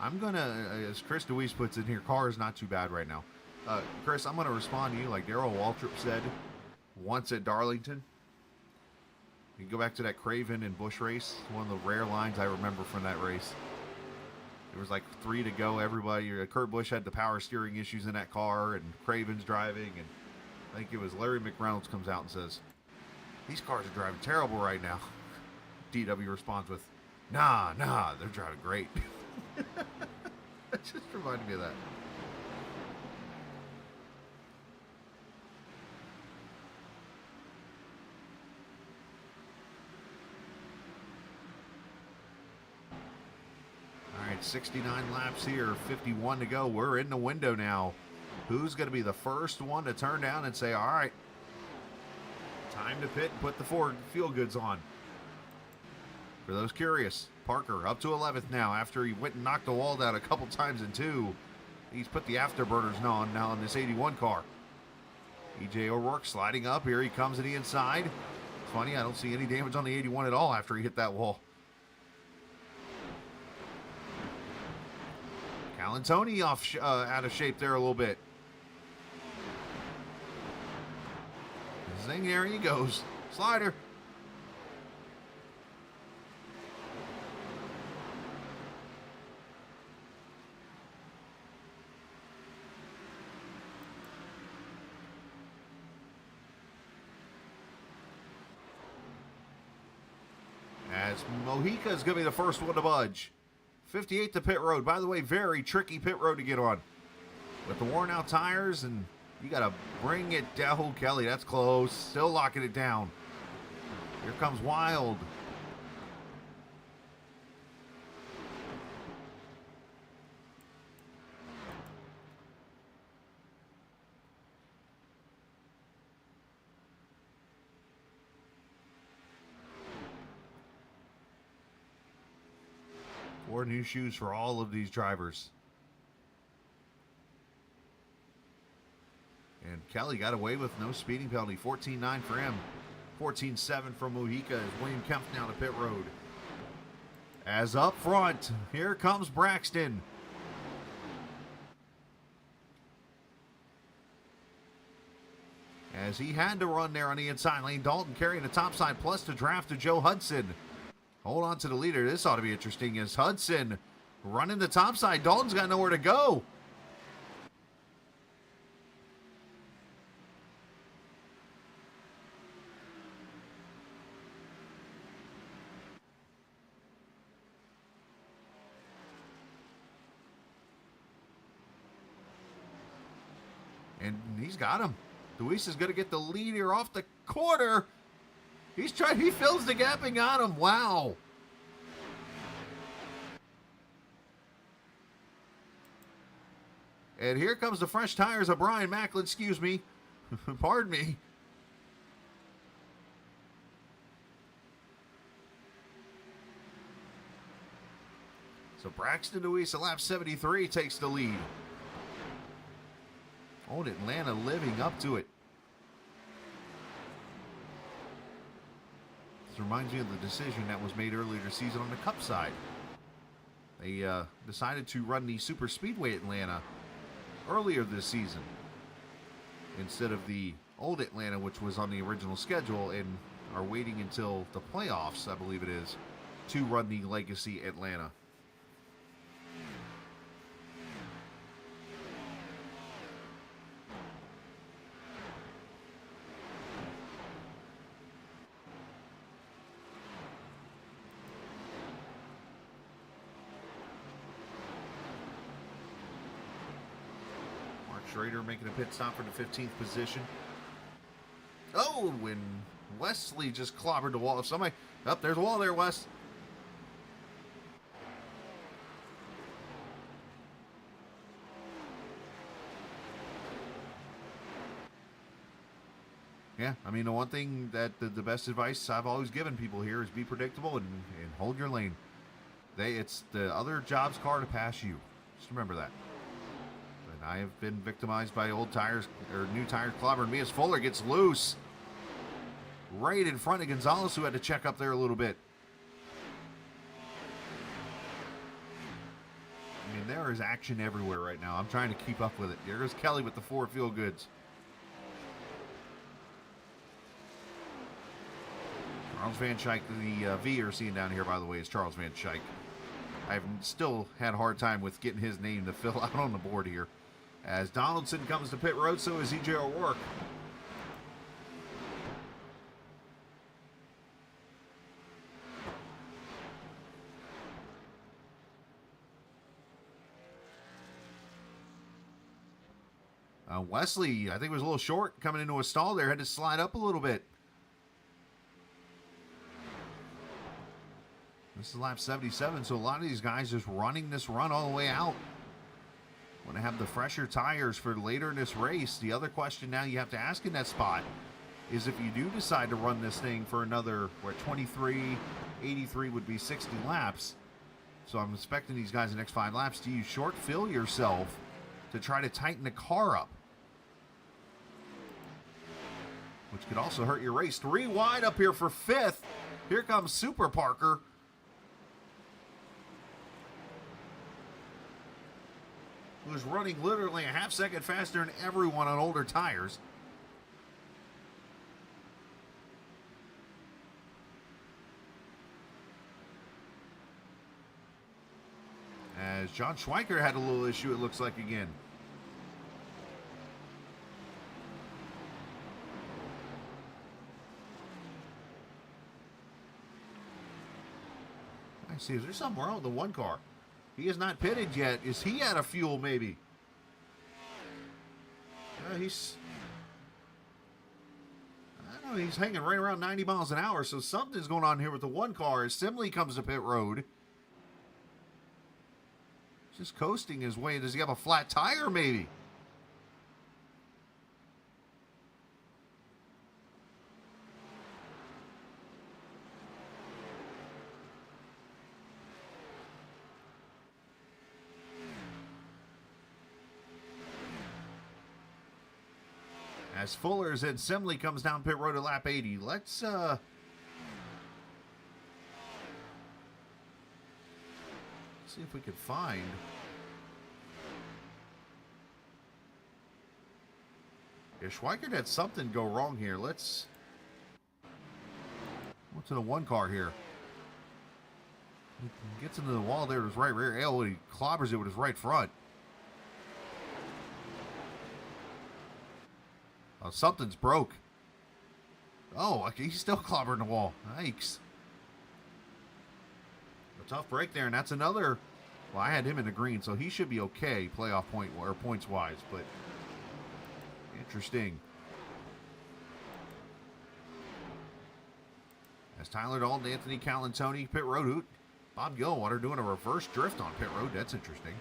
I'm going to, as Chris DeWeese puts in here, car is not too bad right now. Chris, I'm going to respond to you like Darrell Waltrip said once at Darlington. You can go back to that Craven and Busch race. One of the rare lines I remember from that race. There was like 3 to go. Everybody, Kurt Busch had the power steering issues in that car, and Craven's driving, and I think it was Larry McReynolds comes out and says, "These cars are driving terrible right now." DW responds with, Nah, they're driving great." That just reminded me of that. All right, 69 laps here, 51 to go. We're in the window now. Who's going to be the first one to turn down and say, all right, time to pit and put the Ford fuel goods on? For those curious, Parker up to 11th now after he went and knocked the wall down a couple times in 2. He's put the afterburners on now in this 81 car. EJ O'Rourke sliding up. Here he comes to the inside. It's funny, I don't see any damage on the 81 at all after he hit that wall. Calantoni out of shape there a little bit. Zing, there he goes. Slider. As Mojica is going to be the first one to budge. 58 to pit road. By the way, very tricky pit road to get on. With the worn out tires, and you got to bring it down. Oh, Kelly, that's close. Still locking it down. Here comes Wild. Four new shoes for all of these drivers. And Kelly got away with no speeding penalty. 14.9 for him. 14.7 from Mojica as William Kempf down to pit road. As up front, here comes Braxton. As he had to run there on the inside lane. Dalton carrying the top side plus the draft to Joe Hudson. Hold on to the leader. This ought to be interesting as Hudson running the top side. Dalton's got nowhere to go. And he's got him. Deweese is going to get the lead here off the corner. He fills the gap and got him. Wow. And here comes the fresh tires of Brian Macklin. Excuse me. Pardon me. So Braxton Deweese at lap 73 takes the lead. Old Atlanta living up to it. This reminds me of the decision that was made earlier this season on the Cup side. They decided to run the Super Speedway Atlanta earlier this season instead of the old Atlanta, which was on the original schedule, and are waiting until the playoffs, I believe it is, to run the Legacy Atlanta. Schrader making a pit stop for the 15th position. Oh, and Wesley just clobbered the wall. Somebody, oh, there's a wall there, Wes. Yeah, I mean, the one thing that the best advice I've always given people here is be predictable and hold your lane. It's the other job's car to pass you. Just remember that. And I have been victimized by old tires or new tires clobbering me as Fuller gets loose right in front of Gonzalez, who had to check up there a little bit. I mean, there is action everywhere right now. I'm trying to keep up with it. There's Kelly with the Ford Feel Goods. Charles Van Schaik, the V you're seeing down here, by the way, is Charles Van Schaik. I've still had a hard time with getting his name to fill out on the board here. As Donaldson comes to pit road, so is E.J. O'Rourke. Wesley, I think, was a little short coming into a stall there. Had to slide up a little bit. This is lap 77, so a lot of these guys just running this run all the way out. Want to have the fresher tires for later in this race. The other question now you have to ask in that spot is if you do decide to run this thing for another, 23, 83 would be 60 laps. So I'm expecting these guys the next 5 laps. Do you short fill yourself to try to tighten the car up? Which could also hurt your race. 3 wide up here for 5th. Here comes Super Parker. Who's running literally a half second faster than everyone on older tires. As John Schweiker had a little issue, it looks like, again. I see. Is there something wrong with the one car? He is not pitted yet. Is he out of fuel, maybe? He's... I don't know. He's hanging right around 90 miles an hour, so something's going on here with the one car as Simley comes to pit road. Just coasting his way. Does he have a flat tire, maybe? As Fuller's and Simley comes down pit road at lap 80. Let's see if we can find. Yeah, Schweikert had something go wrong here. Let's. What's in the one car here? He gets into the wall there with his right rear. Oh, he clobbers it with his right front. Oh, something's broke. Oh, he's still clobbering the wall. Yikes. A tough break there, and that's another. Well, I had him in the green, so he should be okay playoff point or points wise, but interesting. As Tyler Dalton, Anthony Calantoni, pit road hoot. Bob Gilwater doing a reverse drift on pit road. That's interesting.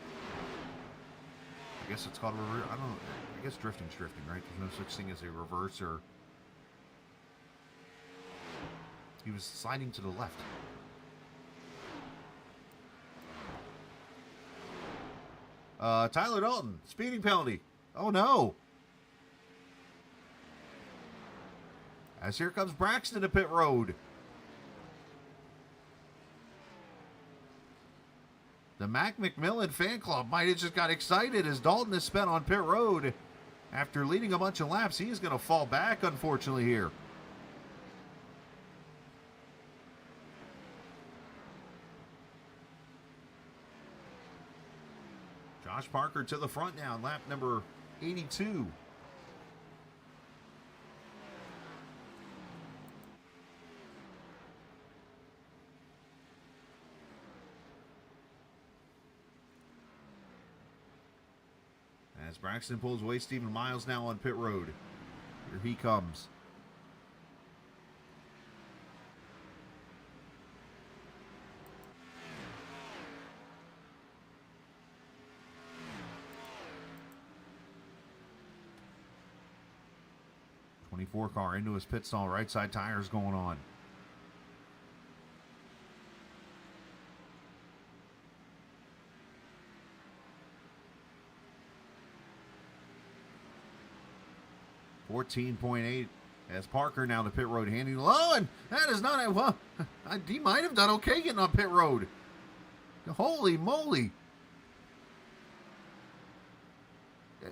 I guess it's called a reverse. I don't know. I guess drifting's drifting, right? There's no such thing as a reverse or. He was sliding to the left. Tyler Dalton, speeding penalty. Oh no. As here comes Braxton to pit road. The Mac McMillan fan club might have just got excited as Dalton is spent on pit road. After leading a bunch of laps, he is going to fall back, unfortunately, here. Josh Parker to the front now, lap number 82. As Braxton pulls away, Stephen Miles now on pit road. Here he comes. 24 car into his pit stall. Right side tires going on. .8 as Parker now to pit road handing low, and that is not a well. He might have done okay getting on pit road. Holy moly!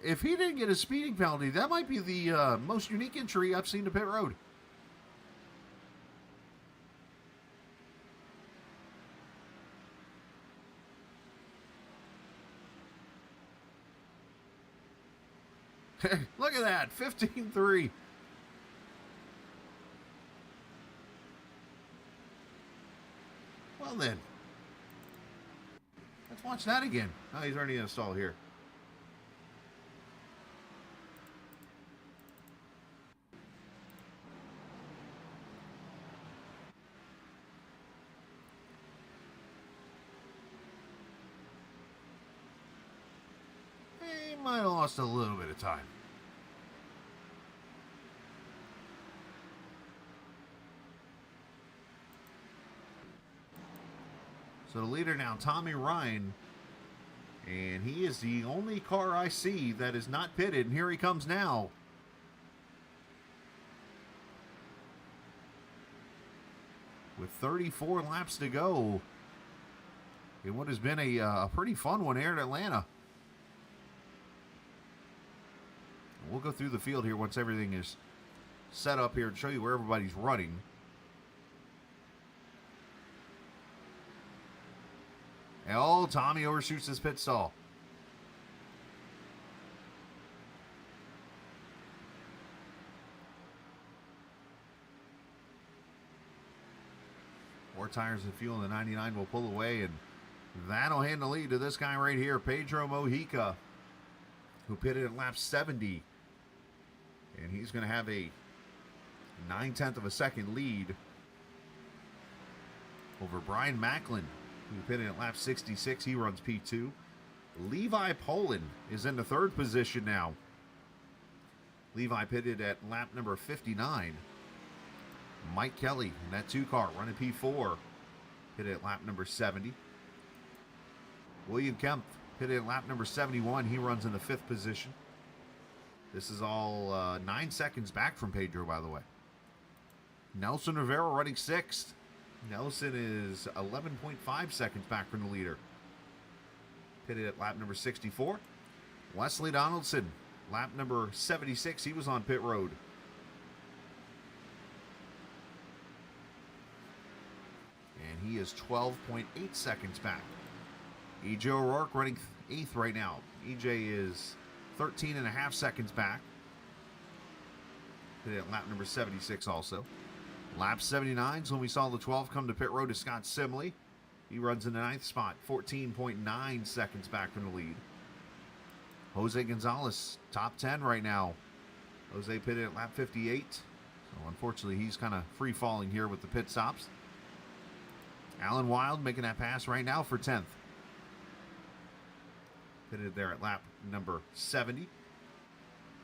If he didn't get a speeding penalty, that might be the most unique entry I've seen to pit road. Look at that, 15-3. Well then, let's watch that again. Oh, he's already installed here. He might have lost a little bit of time. So the leader now, Tommy Ryan, and he is the only car I see that is not pitted, and here he comes now. With 34 laps to go in what has been a pretty fun one here at Atlanta. We'll go through the field here once everything is set up here and show you where everybody's running. Oh, Tommy overshoots his pit stall. More tires and fuel in the 99 will pull away, and that'll hand the lead to this guy right here, Pedro Mojica, who pitted at lap 70. And he's going to have a 9/10 of a second lead over Brian Macklin, who pitted at lap 66. He runs P2. Levi Poland is in the third position now. Levi pitted at lap number 59. Mike Kelly in that 2 car running P4. Pitted at lap number 70. William Kemp pitted at lap number 71. He runs in the 5th position. This is all 9 seconds back from Pedro, by the way. Nelson Rivera running 6th. Nelson is 11.5 seconds back from the leader. Pitted at lap number 64. Wesley Donaldson, lap number 76. He was on pit road. And he is 12.8 seconds back. EJ O'Rourke running 8th right now. EJ is 13.5 seconds back. Pitted at lap number 76 also. Lap 79 is when we saw the 12 come to pit road to Scott Simley. He runs in the 9th spot, 14.9 seconds back from the lead. Jose Gonzalez, top 10 right now. Jose pitted at lap 58. So unfortunately, he's kind of free falling here with the pit stops. Alan Wild making that pass right now for 10th. Pitted there at lap number 70.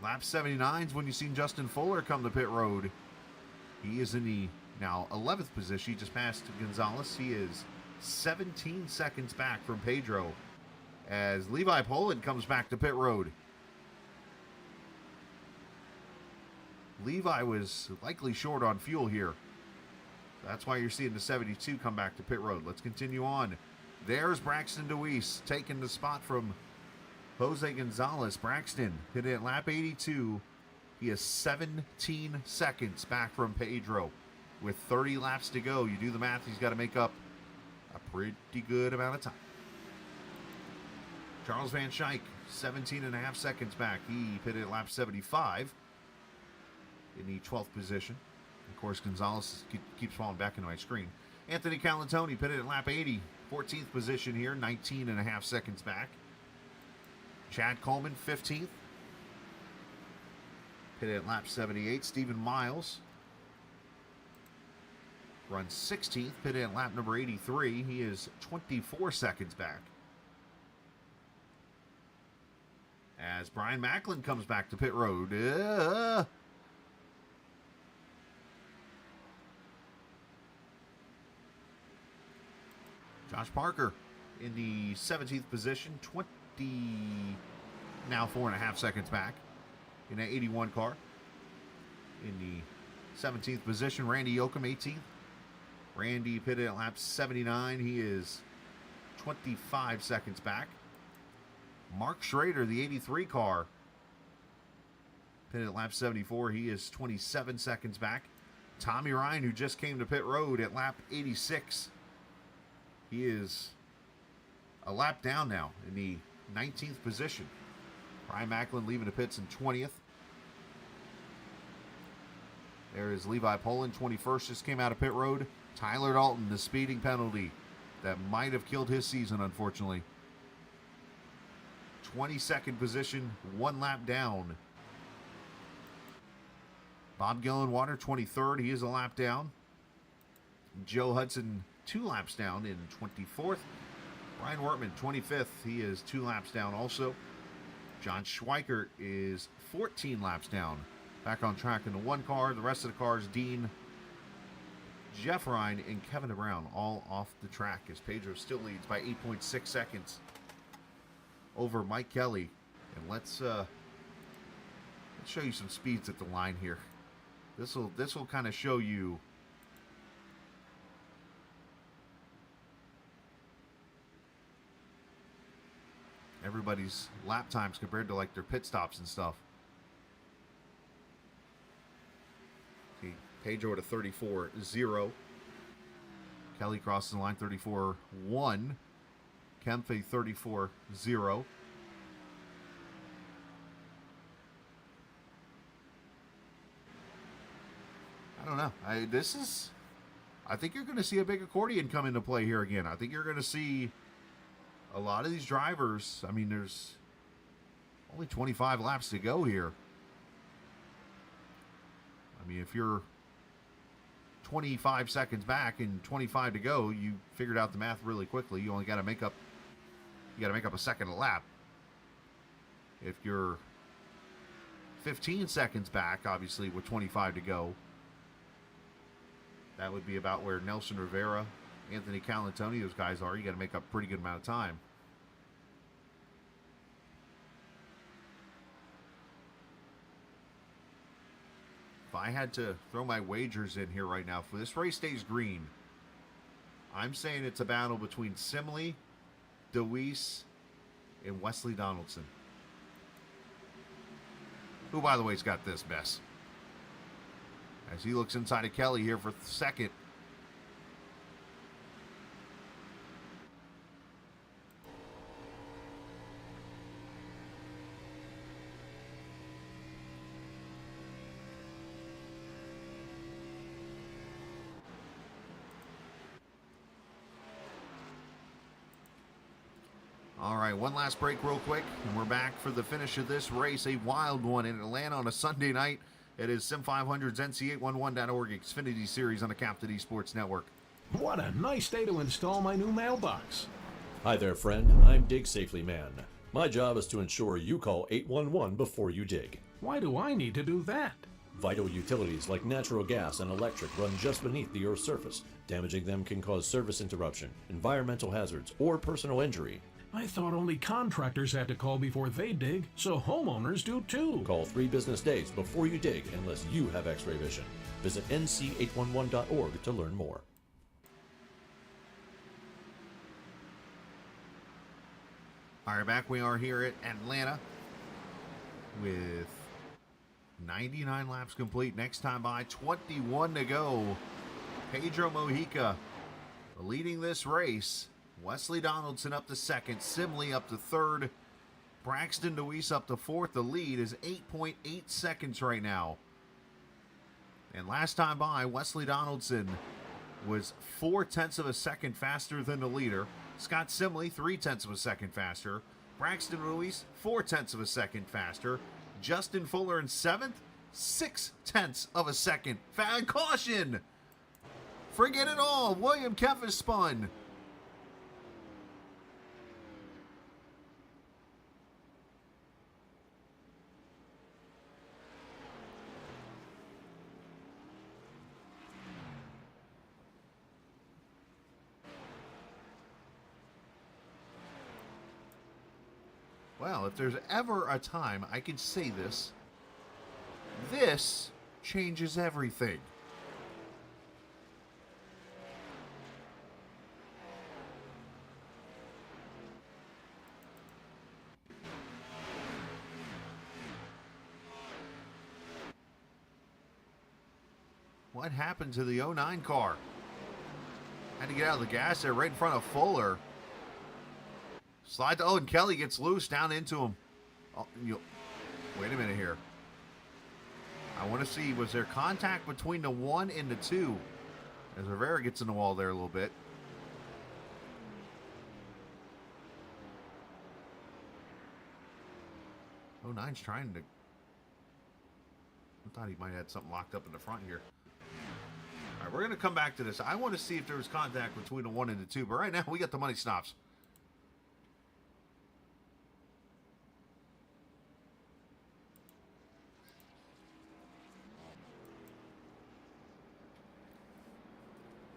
Lap 79 is when you've seen Justin Fuller come to pit road. He is in the now 11th position. He just passed Gonzalez. He is 17 seconds back from Pedro as Levi Poland comes back to pit road. Levi was likely short on fuel here. That's why you're seeing the 72 come back to pit road. Let's continue on. There's Braxton DeWeese taking the spot from Jose Gonzalez. Braxton hit it at lap 82. He is 17 seconds back from Pedro. With 30 laps to go, you do the math, he's got to make up a pretty good amount of time. Charles Van Schaik, 17.5 seconds back. He pitted at lap 75 in the 12th position. Of course, Gonzalez keeps falling back into my screen. Anthony Calantoni pitted at lap 80, 14th position here, 19.5 seconds back. Chad Coleman, 15th. Pitted at lap 78. Stephen Miles runs 16th. Pitted at lap number 83. He is 24 seconds back. As Brian Macklin comes back to pit road. Josh Parker in the 17th position, 4.5 seconds back in that 81 car. In the 17th position, Randy Yoakum, 18th. Randy pitted at lap 79. He is 25 seconds back. Mark Schrader, the 83 car, pitted at lap 74. He is 27 seconds back. Tommy Ryan, who just came to pit road at lap 86. He is a lap down now in the 19th position. Ryan Macklin leaving the pits in 20th. There is Levi Poland, 21st, just came out of pit road. Tyler Dalton, the speeding penalty that might have killed his season, unfortunately. 22nd position, 1 lap down. Bob Gillenwater, 23rd. He is a lap down. Joe Hudson, 2 laps down in 24th. Ryan Wortman, 25th. He is 2 laps down also. John Schweikert is 14 laps down. Back on track in the 1 car. The rest of the cars, Dean, Jeff Ryan, and Kevin Brown, all off the track as Pedro still leads by 8.6 seconds over Mike Kelly. And let's show you some speeds at the line here. This will kind of show you everybody's lap times compared to like their pit stops and stuff. See, Pedro at a 34.0. Kelly crosses the line 34.1. Kempf a 34.0. I don't know. I think you're going to see a big accordion come into play here again. I think you're going to see a lot of these drivers. I mean, there's only 25 laps to go here. I mean, if you're 25 seconds back and 25 to go, you figured out the math really quickly. You only got to make up a second a lap. If you're 15 seconds back, obviously with 25 to go, that would be about where Nelson Rivera, Anthony Calantoni, those guys are. You got to make up a pretty good amount of time. If I had to throw my wagers in here right now, if this race stays green, I'm saying it's a battle between Simley, DeWeese, and Wesley Donaldson. Who, by the way, has got this mess. As he looks inside of Kelly here for second. All right, one last break real quick, and we're back for the finish of this race, a wild one in Atlanta on a Sunday night. It is Sim500's NC811.org Xfinity Series on the Captain Esports Network. What a nice day to install my new mailbox. Hi there, friend. I'm Dig Safely Man. My job is to ensure you call 811 before you dig. Why do I need to do that? Vital utilities like natural gas and electric run just beneath the Earth's surface. Damaging them can cause service interruption, environmental hazards, or personal injury. I thought only contractors had to call before they dig, so homeowners do too. Call 3 business days before you dig unless you have X-ray vision. Visit nc811.org to learn more. All right, back we are here at Atlanta with 99 laps complete. Next time by, 21 to go. Pedro Mojica leading this race. Wesley Donaldson up to second. Simley up to third. Braxton DeWeese up to fourth. The lead is 8.8 seconds right now. And last time by, Wesley Donaldson was 0.4 of a second faster than the leader. Scott Simley, 0.3 of a second faster. Braxton DeWeese, 0.4 of a second faster. Justin Fuller in 7th, 0.6 of a second. Caution! Forget it all. William Kempf is spun. Well, if there's ever a time I can say this, this changes everything. What happened to the 09 car? Had to get out of the gas there right in front of Fuller. Slide to, oh, and Kelly gets loose down into him. Oh, wait a minute here. I want to see, was there contact between the 1 and the 2? As Rivera gets in the wall there a little bit. Oh, 09's trying to... I thought he might have had something locked up in the front here. All right, we're going to come back to this. I want to see if there was contact between the 1 and the 2, but right now we got the money stops.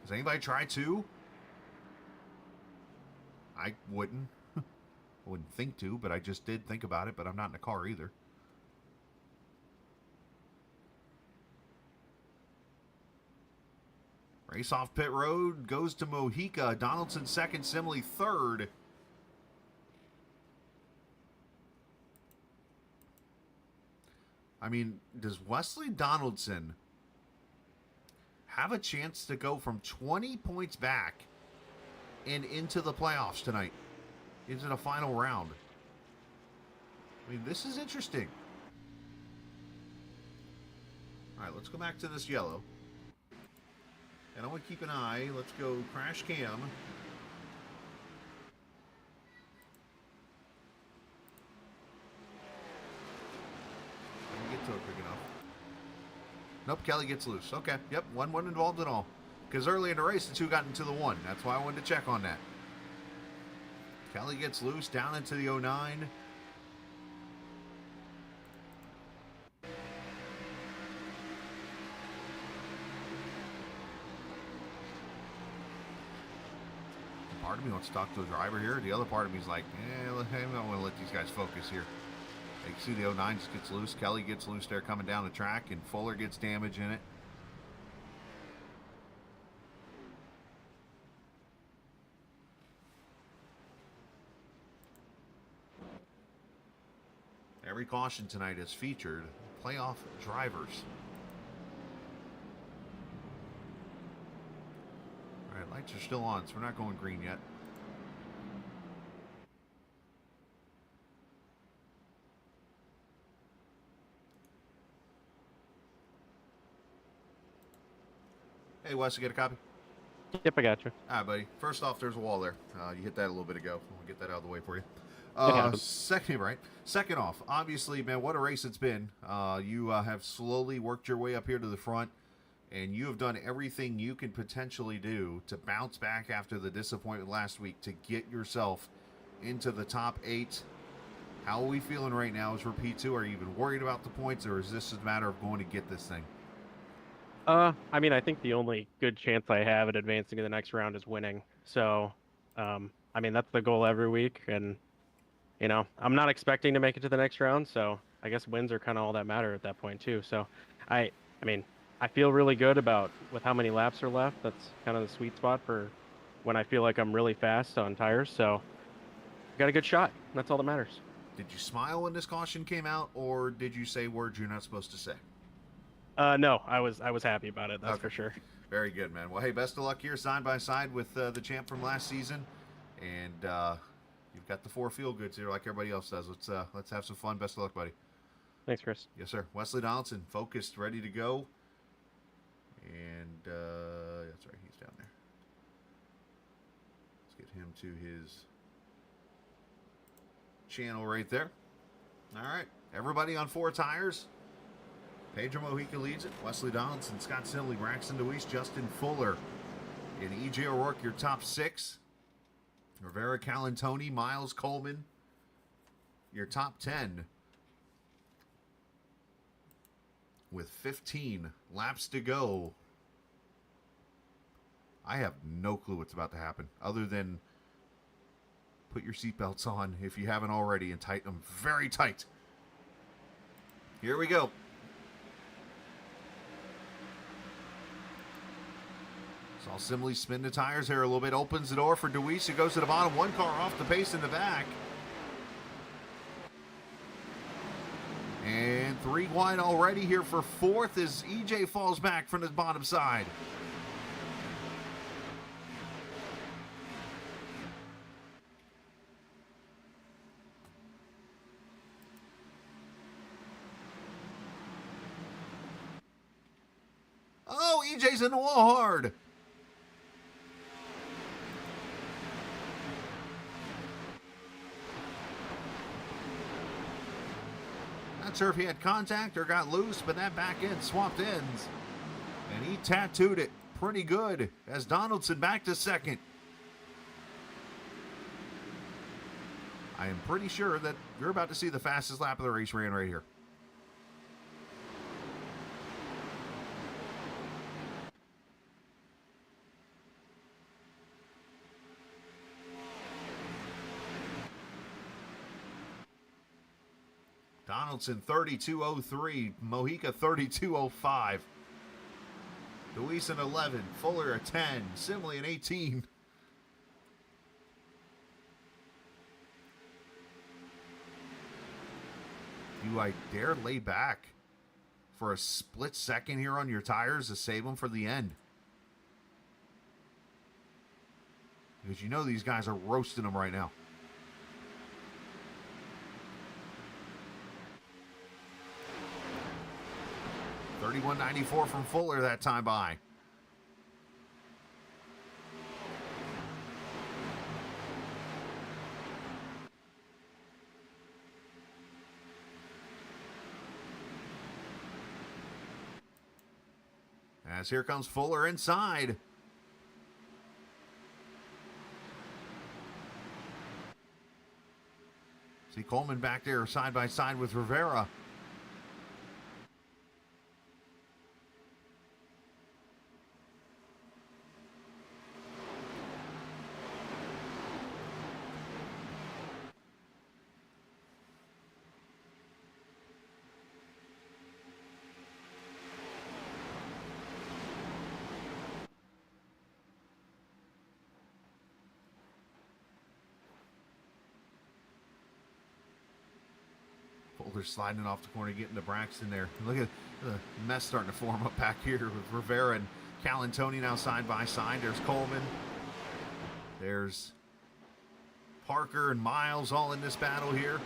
Does anybody try 2? I wouldn't. I wouldn't think to, but I just did think about it, but I'm not in the car either. Race off pit road goes to Mojica. Donaldson second, Simley third. I mean, does Wesley Donaldson have a chance to go from 20 points back and into the playoffs tonight? Into the final round? I mean, this is interesting. All right, let's go back to this yellow. And I want to keep an eye. Let's go crash cam. Let me get to it quick enough. Nope, Kelly gets loose. Okay, yep, one wasn't involved at all. Because early in the race, the 2 got into the 1. That's why I wanted to check on that. Kelly gets loose down into the 09. Part of me wants to talk to the driver here. The other part of me is like, I don't want to let these guys focus here. You can see the 09 just gets loose. Kelly gets loose there coming down the track, and Fuller gets damage in it. Every caution tonight is featured playoff drivers. All right, lights are still on, so we're not going green yet. Hey, Wes, you get a copy? Yep, I got you. All right, buddy. First off, there's a wall there. You hit that a little bit ago. We'll get that out of the way for you. Second off, obviously, man, what a race it's been. You have slowly worked your way up here to the front, and you have done everything you can potentially do to bounce back after the disappointment last week to get yourself into the top 8. How are we feeling right now as we're P2? Are you even worried about the points, or is this a matter of going to get this thing? I mean, I think the only good chance I have at advancing to the next round is winning. So, I mean, that's the goal every week, and you know, I'm not expecting to make it to the next round, so I guess wins are kind of all that matter at that point too. So, I mean, I feel really good about with how many laps are left. That's kind of the sweet spot for when I feel like I'm really fast on tires. So, got a good shot. That's all that matters. Did you smile when this caution came out, or did you say words you're not supposed to say? No, I was happy about it. That's Okay. for sure. Very good, man. Well, hey, best of luck here, side by side with the champ from last season, and you've got the 4 feel goods here, like everybody else does. Let's have some fun. Best of luck, buddy. Thanks, Chris. Yes, sir. Wesley Donaldson, focused, ready to go, and that's right, he's down there. Let's get him to his channel right there. All right, everybody on 4 tires. Pedro Mojica leads it. Wesley Donaldson, Scott Simley, Braxton DeWeese, Justin Fuller. And E.J. O'Rourke, your top 6. Rivera, Calantoni, Miles, Coleman, your top 10. With 15 laps to go. I have no clue what's about to happen, other than put your seatbelts on if you haven't already and tighten them very tight. Here we go. Saw Simley spin the tires here a little bit. Opens the door for Deweese, who goes to the bottom. One car off the pace in the back. And 3 wide already here for 4th as EJ falls back from the bottom side. Oh, EJ's in the wall hard. Not sure if he had contact or got loose, but that back end swapped ends. And he tattooed it pretty good as Donaldson back to 2nd. I am pretty sure that you're about to see the fastest lap of the race ran right here. Donaldson 32.03, Mojica 32.05, Deweese an 11, Fuller a 10, Simley an 18. Do I dare lay back for a split second here on your tires to save them for the end? Because you know these guys are roasting them right now. $31.94 from Fuller that time by. As here comes Fuller inside. See Coleman back there side by side with Rivera. Fuller sliding off the corner, getting to Braxton there. Look at the mess starting to form up back here with Rivera and Calantoni now side by side. There's Coleman. There's Parker and Miles all in this battle here.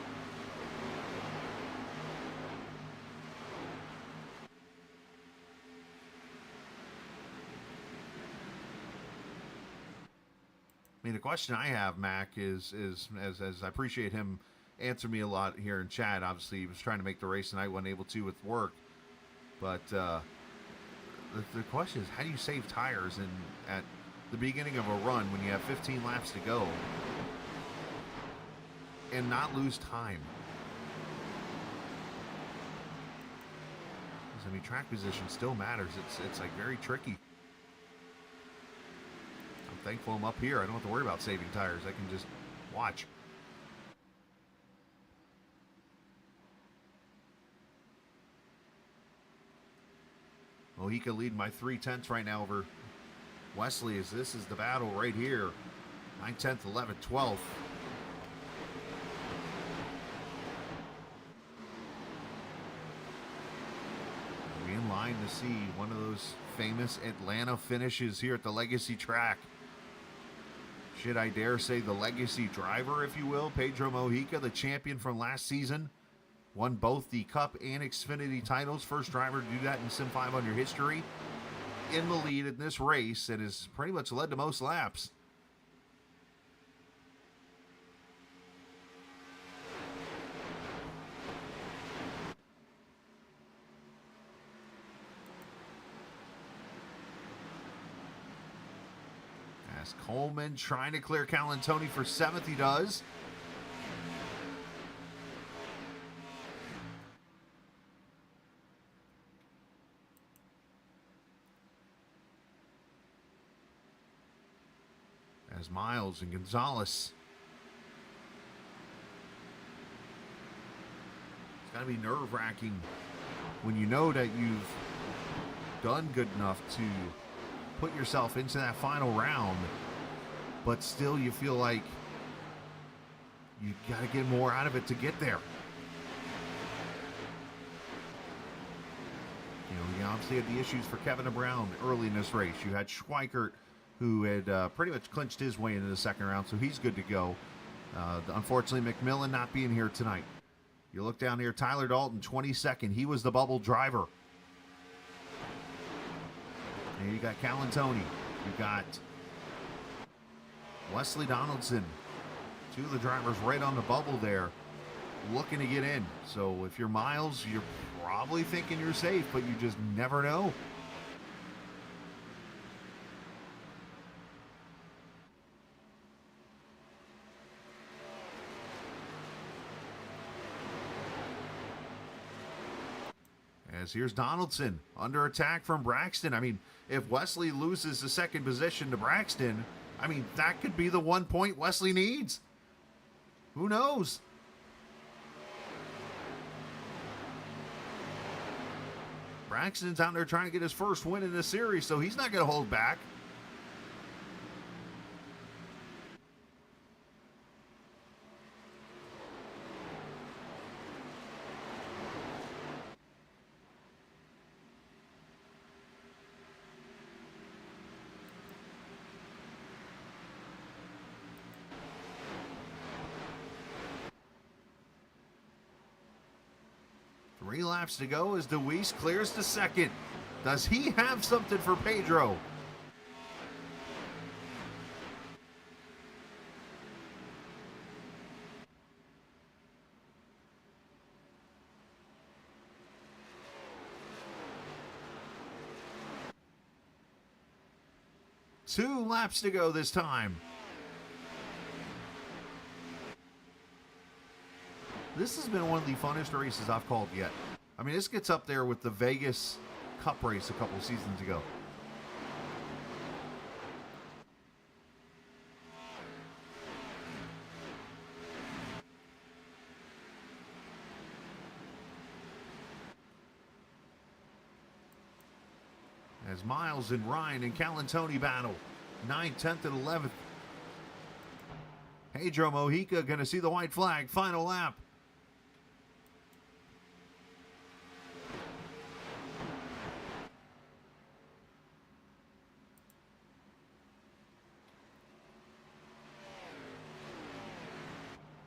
I mean, the question I have, Mac, is as I appreciate him answer me a lot here in chat. Obviously, he was trying to make the race tonight, wasn't able to with work. But the question is, how do you save tires at the beginning of a run when you have 15 laps to go and not lose time? I mean, track position still matters. It's like very tricky. I'm thankful I'm up here. I don't have to worry about saving tires. I can just watch. Mojica leading by 3/10 right now over Wesley, as this is the battle right here. 9th, 10th, 11th, 12th. We're in line to see one of those famous Atlanta finishes here at the Legacy track. Should I dare say the Legacy driver, if you will, Pedro Mojica, the champion from last season. Won both the Cup and Xfinity titles. First driver to do that in Sim500 history. In the lead in this race and has pretty much led to most laps. As Coleman trying to clear Calantoni for 7th, he does. As Miles and Gonzalez got to be nerve-wracking when you know that you've done good enough to put yourself into that final round, but still you feel like you got to get more out of it to get there. You obviously had the issues for Kevin Brown early in this race. You had Schweikert, who had pretty much clinched his way into the second round, so he's good to go. Unfortunately, McMillan not being here tonight. You look down here, Tyler Dalton, 22nd. He was the bubble driver. And you got Callan Tony. You got Wesley Donaldson. Two of the drivers right on the bubble there, looking to get in. So if you're Miles, you're probably thinking you're safe, but you just never know. As here's Donaldson under attack from Braxton. I mean, if Wesley loses the second position to Braxton, I mean, that could be the 1 point Wesley needs. Who knows? Braxton's out there trying to get his first win in the series, so he's not going to hold back. Three laps to go as Deweese clears to second. Does he have something for Pedro? Two laps to go this time. This has been one of the funnest races I've called yet. I mean, this gets up there with the Vegas Cup race a couple seasons ago. As Miles and Ryan and Callan Tony battle, 9th, 10th, and 11th. Pedro Mojica going to see the white flag, final lap.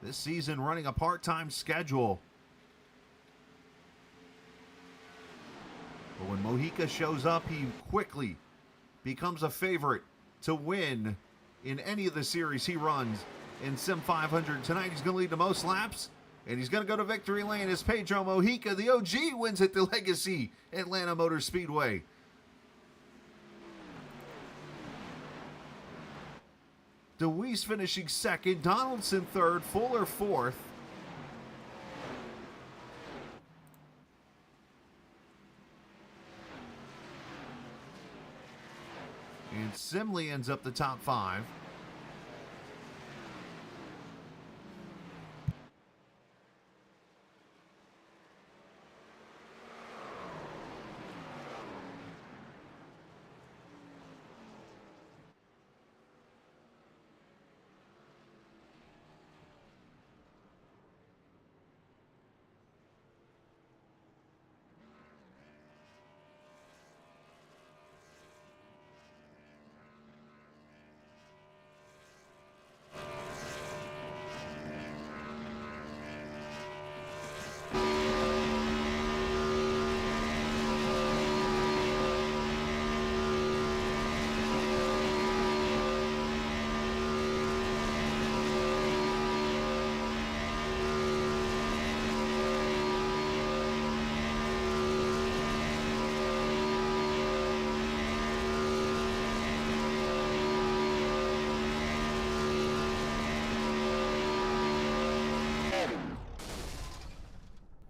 This season running a part-time schedule. But when Mojica shows up, he quickly becomes a favorite to win in any of the series he runs in Sim500. Tonight he's going to lead the most laps, and he's going to go to victory lane as Pedro Mojica, the OG, wins at the Legacy Atlanta Motor Speedway. Deweese finishing second, Donaldson third, Fuller fourth. And Simley ends up the top five.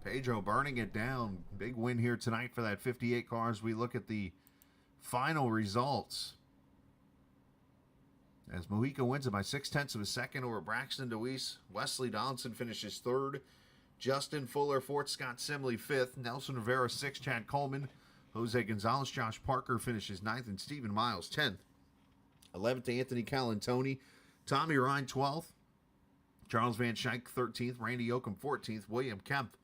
Pedro burning it down. Big win here tonight for that 58 car as we look at the final results. As Mojica wins it by 0.6 of a second over Braxton Deweese. Wesley Donaldson finishes third. Justin Fuller 4th, Scott Simley 5th, Nelson Rivera 6th, Chad Coleman, Jose Gonzalez, Josh Parker finishes 9th, and Stephen Miles 10th. 11th, Anthony Calantoni, Tommy Ryan 12th, Charles Van Schaik 13th, Randy Oakham 14th, William Kemp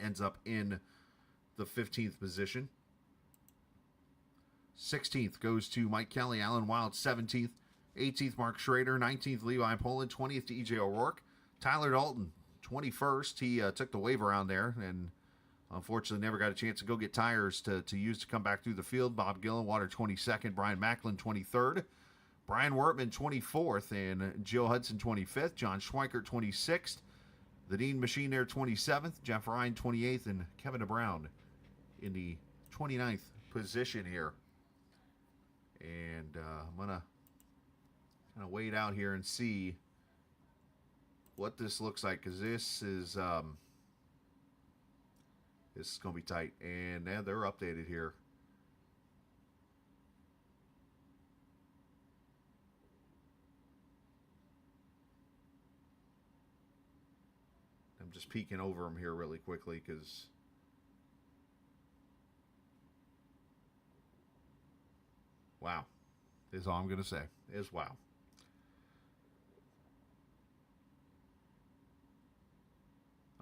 ends up in the 15th position. 16th goes to Mike Kelly, Alan Wild 17th, 18th Mark Schrader, 19th Levi Poland, 20th to EJ O'Rourke, Tyler Dalton 21st. He took the wave around there and unfortunately never got a chance to go get tires to use to come back through the field. Bob Gillenwater 22nd, Brian Macklin 23rd, Brian Wertman 24th, and Joe Hudson 25th, John Schweikert 26th, the Dean Machine there 27th, Jeff Ryan 28th, and Kevin DeBrown in the 29th position here. And I'm going to kind of wait out here and see what this looks like, because this is going to be tight. And they're updated here. I'm just peeking over them here really quickly because wow is all I'm going to say is wow.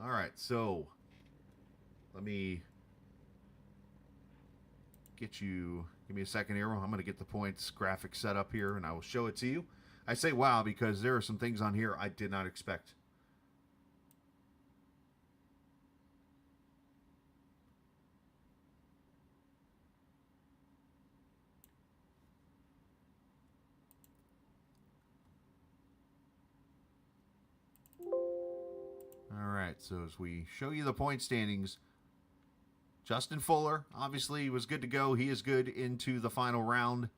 All right, so let me get you, give me a second here. I'm going to get the points graphic set up here and I will show it to you. I say wow because there are some things on here I did not expect. All right, so as we show you the point standings, Justin Fuller obviously was good to go. He is good into the final round.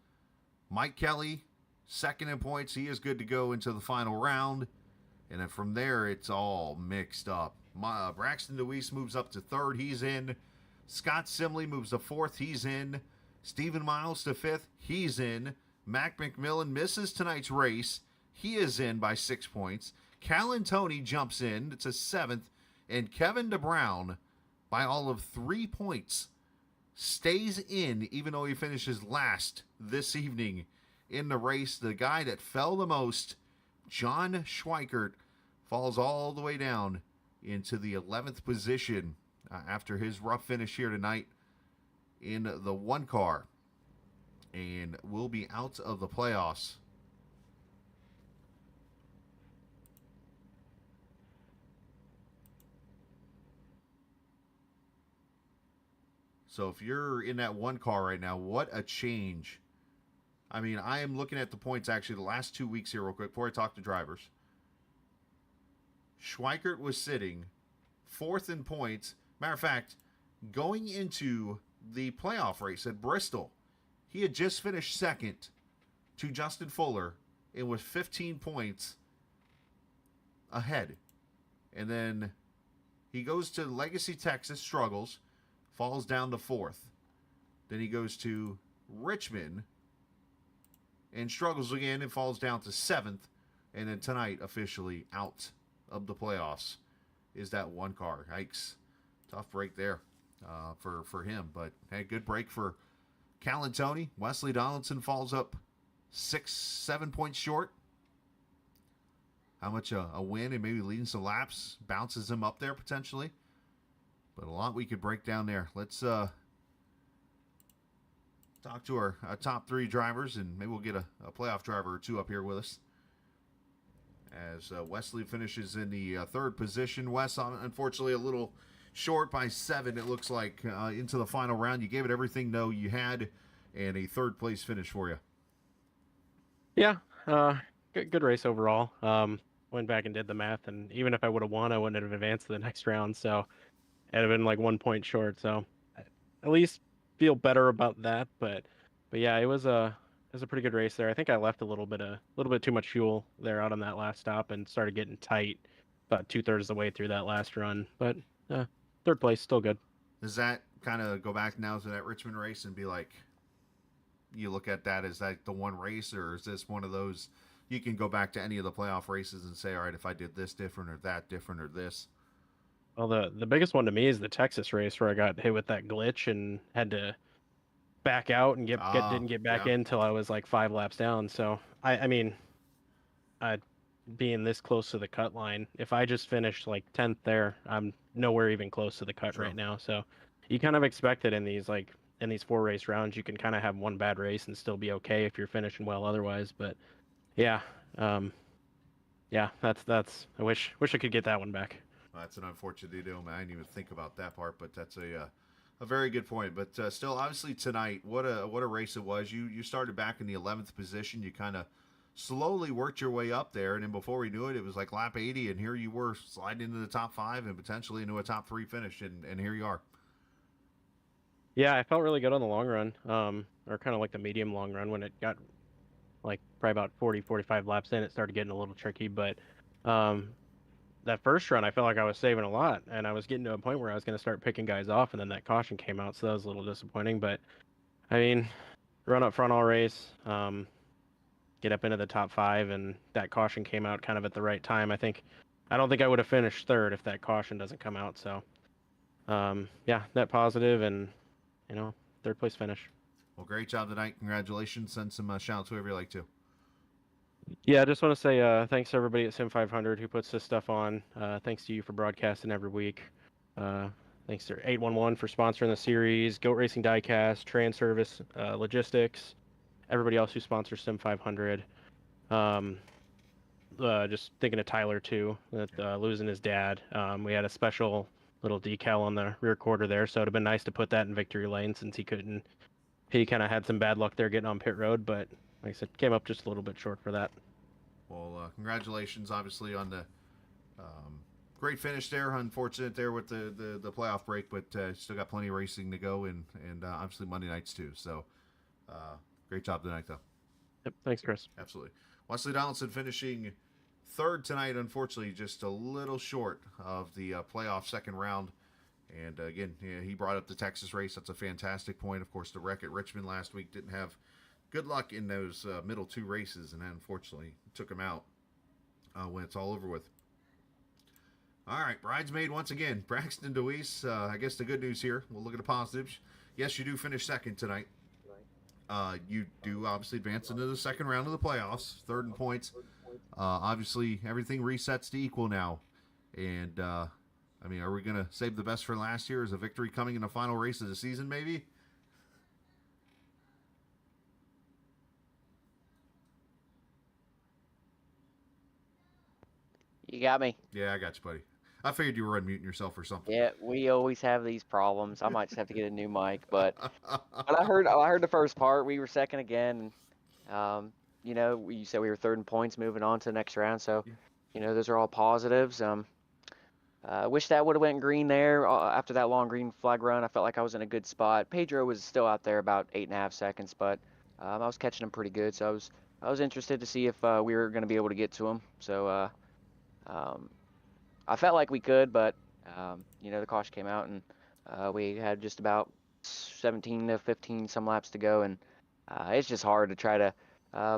Mike Kelly, second in points. He is good to go into the final round. And then from there, it's all mixed up. Braxton DeWeese moves up to third. He's in. Scott Simley moves to fourth. He's in. Stephen Miles to fifth. He's in. Mac McMillan misses tonight's race. He is in by 6 points. Callan Tony jumps in to seventh. And Kevin DeBrown, by all of 3 points, stays in, even though he finishes last this evening in the race. The guy that fell the most, John Schweikert, falls all the way down into the 11th position after his rough finish here tonight in the one car, and will be out of the playoffs. So if you're in that one car right now, what a change. I mean, I am looking at the points actually the last 2 weeks here real quick before I talk to drivers. Schweikert was sitting fourth in points. Matter of fact, going into the playoff race at Bristol, he had just finished second to Justin Fuller and was 15 points ahead. And then he goes to Legacy, Texas, struggles, falls down to fourth. Then he goes to Richmond and struggles again and falls down to seventh. And then tonight, officially out of the playoffs is that one car. Yikes. Tough break there for him. But hey, good break for Callan Tony. Wesley Donaldson falls up 6-7 points short. How much a win and maybe leading some laps bounces him up there potentially. But a lot we could break down there. Let's talk to our top three drivers, and maybe we'll get a playoff driver or two up here with us. As Wesley finishes in the third position. Wes, unfortunately, a little short by 7, it looks like, into the final round. You gave it everything, though, you had, and a third-place finish for you. Yeah, good race overall. Went back and did the math, and even if I would have won, I wouldn't have advanced to the next round, so it'd have been like 1 point short. So at least feel better about that. But yeah, it was a pretty good race there. I think I left a little bit too much fuel there out on that last stop and started getting tight about 2/3 of the way through that last run. But third place, still good. Does that kind of go back now to that Richmond race and be like, you look at that as like the one race, or is this one of those you can go back to any of the playoff races and say, all right, if I did this different or that different or this? Well, the biggest one to me is the Texas race where I got hit with that glitch and had to back out and didn't get back Yeah. in until I was like 5 laps down. So I mean, being this close to the cut line, if I just finished like 10th there, I'm nowhere even close to the cut True. right now. So you kind of expect it in these 4 race rounds. You can kind of have one bad race and still be okay if you're finishing well otherwise. But yeah, yeah, that's. I wish I could get that one back. That's an unfortunate deal, man. I didn't even think about that part, but that's a very good point. But still, obviously tonight, what a race it was. You started back in the 11th position. You kind of slowly worked your way up there, and then before we knew it, it was like lap 80, and here you were sliding into the top 5 and potentially into a top 3 finish, and here you are. Yeah, I felt really good on the long run, or kind of like the medium long run when it got like probably about 40, 45 laps in. It started getting a little tricky, but that first run, I felt like I was saving a lot, and I was getting to a point where I was going to start picking guys off, and then that caution came out, so that was a little disappointing. But I mean, run up front all race, get up into the top 5, and that caution came out kind of at the right time. I don't think I would have finished third if that caution doesn't come out. So, yeah, net positive, and third place finish. Well, great job tonight. Congratulations. Send some shout-outs whoever you like to. Yeah, I just want to say thanks to everybody at Sim500 who puts this stuff on. Thanks to you for broadcasting every week. Thanks to 811 for sponsoring the series, Goat Racing Diecast, Trans Service Logistics, everybody else who sponsors Sim500. Just thinking of Tyler too, that losing his dad. We had a special little decal on the rear quarter there, so it'd have been nice to put that in victory lane since he couldn't. He kind of had some bad luck there getting on pit road, but like I said, came up just a little bit short for that. Well, congratulations, obviously, on the great finish there. Unfortunate there with the playoff break, but still got plenty of racing to go, and obviously Monday nights too. So, great job tonight, though. Yep, thanks, Chris. Absolutely. Wesley Donaldson finishing third tonight, unfortunately, just a little short of the playoff second round. And again, he brought up the Texas race. That's a fantastic point. Of course, the wreck at Richmond last week didn't have good luck in those middle 2 races, and unfortunately took him out when it's all over with. All right, bridesmaid once again, Braxton DeWeese. I guess the good news here, we'll look at the positives. Yes, you do finish second tonight. You do obviously advance into the second round of the playoffs, third in points. Obviously, everything resets to equal now. And, I mean, are we going to save the best for last year? Is a victory coming in the final race of the season, maybe? You got me. Yeah, I got you, buddy. I figured you were unmuting yourself or something. Yeah, we always have these problems. I might just have to get a new mic, but I heard the first part. We were second again. You said we were third in points, moving on to the next round. So, those are all positives. Wish that would have went green there after that long green flag run. I felt like I was in a good spot. Pedro was still out there about 8.5 seconds, but I was catching him pretty good. So I was interested to see if we were going to be able to get to him. So I felt like we could, but the caution came out, and we had just about 17 to 15 some laps to go, and it's just hard to try to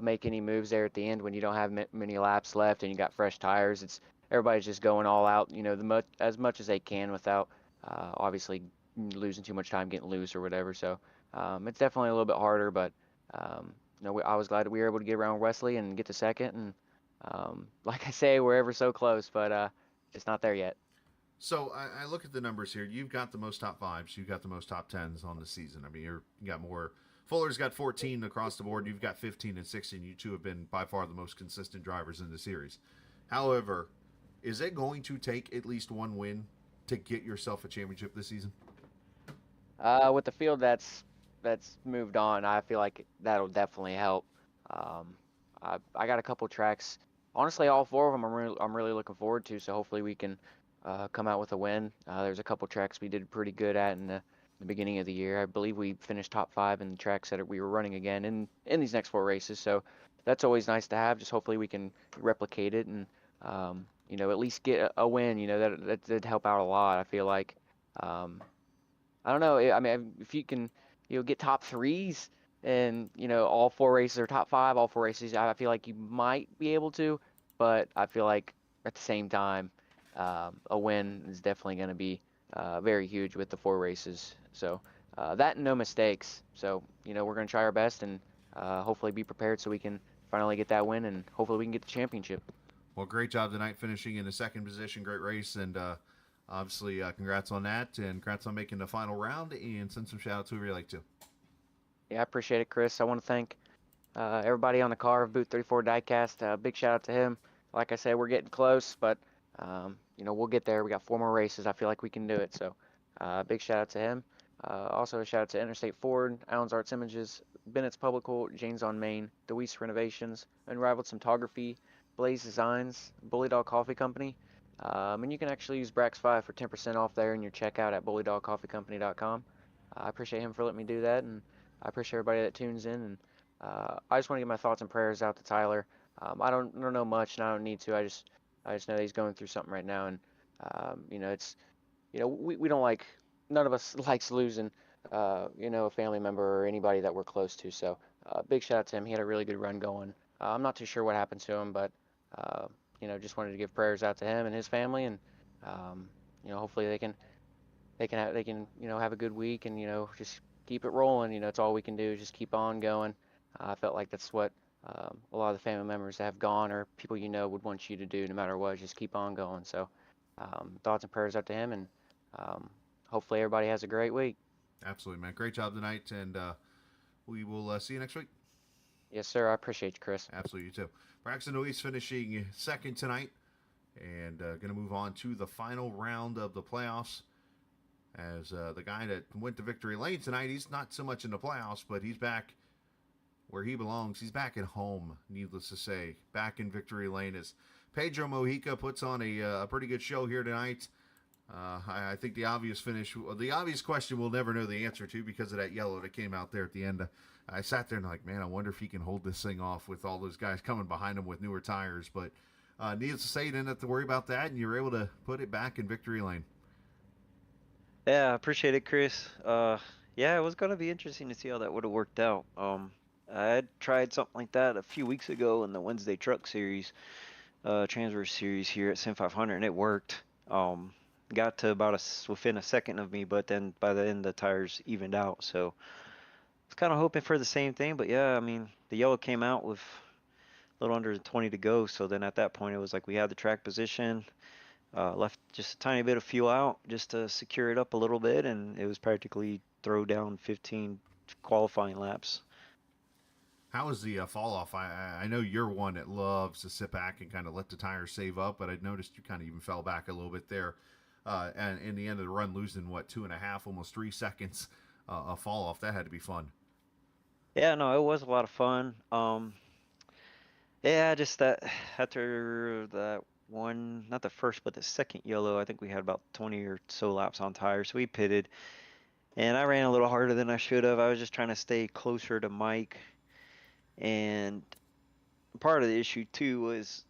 make any moves there at the end when you don't have many laps left and you got fresh tires. Everybody's just going all out, as much as they can without obviously losing too much time getting loose or whatever. So it's definitely a little bit harder, but I was glad that we were able to get around Wesley and get to second. And like I say, we're ever so close, but it's not there yet. So I look at the numbers here. You've got the most top 5s. You've got the most top 10s on the season. I mean, you got more. Fuller's got 14 across the board. You've got 15 and 16. You two have been by far the most consistent drivers in the series. However, is it going to take at least one win to get yourself a championship this season? With the field that's moved on, I feel like that'll definitely help. I got a couple tracks. Honestly, all 4 of them I'm really looking forward to. So hopefully we can come out with a win. There's a couple tracks we did pretty good at in the beginning of the year. I believe we finished top 5 in the tracks that we were running again in these next 4 races. So that's always nice to have. Just hopefully we can replicate it and at least get a win. That did help out a lot. I feel like I don't know. I mean, if you can get top 3s and all 4 races are top 5, all 4 races, I feel like you might be able to. But I feel like at the same time, a win is definitely going to be very huge with the 4 races. So that and no mistakes. So, we're going to try our best and hopefully be prepared so we can finally get that win and hopefully we can get the championship. Well, great job tonight finishing in the second position. Great race. And obviously, congrats on that. And congrats on making the final round. And send some shout outs to whoever you like to. Yeah, I appreciate it, Chris. I want to thank everybody on the car of Boot 34 Diecast. Big shout out to him. Like I said, we're getting close, but we'll get there. We got 4 more races. I feel like we can do it. So big shout out to him. Also a shout out to Interstate Ford, Allen's Arts Images, Bennett's Publical, Jane's on Main, DeWeese Renovations, Unrivaled Cinematography, Blaze Designs, Bully Dog Coffee Company. And you can actually use Brax5 for 10% off there in your checkout at bullydogcoffeecompany.com. I appreciate him for letting me do that, and I appreciate everybody that tunes in. And I just want to give my thoughts and prayers out to Tyler. I don't know much, and I don't need to. I just know that he's going through something right now, and it's we don't like, none of us likes losing a family member or anybody that we're close to. So big shout out to him. He had a really good run going. I'm not too sure what happened to him, but just wanted to give prayers out to him and his family, and hopefully they can have a good week and just keep it rolling. It's all we can do is just keep on going. I felt like that's what a lot of the family members that have gone or people would want you to do no matter what, just keep on going. So thoughts and prayers out to him, and hopefully everybody has a great week. Absolutely, man. Great job tonight, and we will see you next week. Yes, sir. I appreciate you, Chris. Absolutely, you too. Braxton Luis finishing second tonight, and going to move on to the final round of the playoffs. As the guy that went to victory lane tonight, he's not so much in the playoffs, but he's back where he belongs. He's back at home, needless to say, back in victory lane as Pedro Mojica puts on a pretty good show here tonight. I think the obvious question we'll never know the answer to because of that yellow that came out there at the end. I sat there and like, man, I wonder if he can hold this thing off with all those guys coming behind him with newer tires. But needless to say, you didn't have to worry about that, and you were able to put it back in victory lane. Yeah, I appreciate it, Chris. Yeah, it was going to be interesting to see how that would have worked out. I had tried something like that a few weeks ago in the Wednesday Truck Series, Transfer Series here at Sim500, and it worked. Got to about within a second of me, but then by the end the tires evened out. So I was kind of hoping for the same thing, but yeah, I mean the yellow came out with a little under 20 to go. So then at that point it was like we had the track position, left just a tiny bit of fuel out just to secure it up a little bit, and it was practically throw down 15 qualifying laps. How was the fall off? I know you're one that loves to sit back and kind of let the tires save up, but I noticed you kind of even fell back a little bit there. And in the end of the run, losing 2.5, almost 3 seconds of fall off. That had to be fun. Yeah, no, it was a lot of fun. Yeah, just that after that one, not the first, but the second yellow, I think we had about 20 or so laps on tires. So we pitted, and I ran a little harder than I should have. I was just trying to stay closer to Mike, and part of the issue too was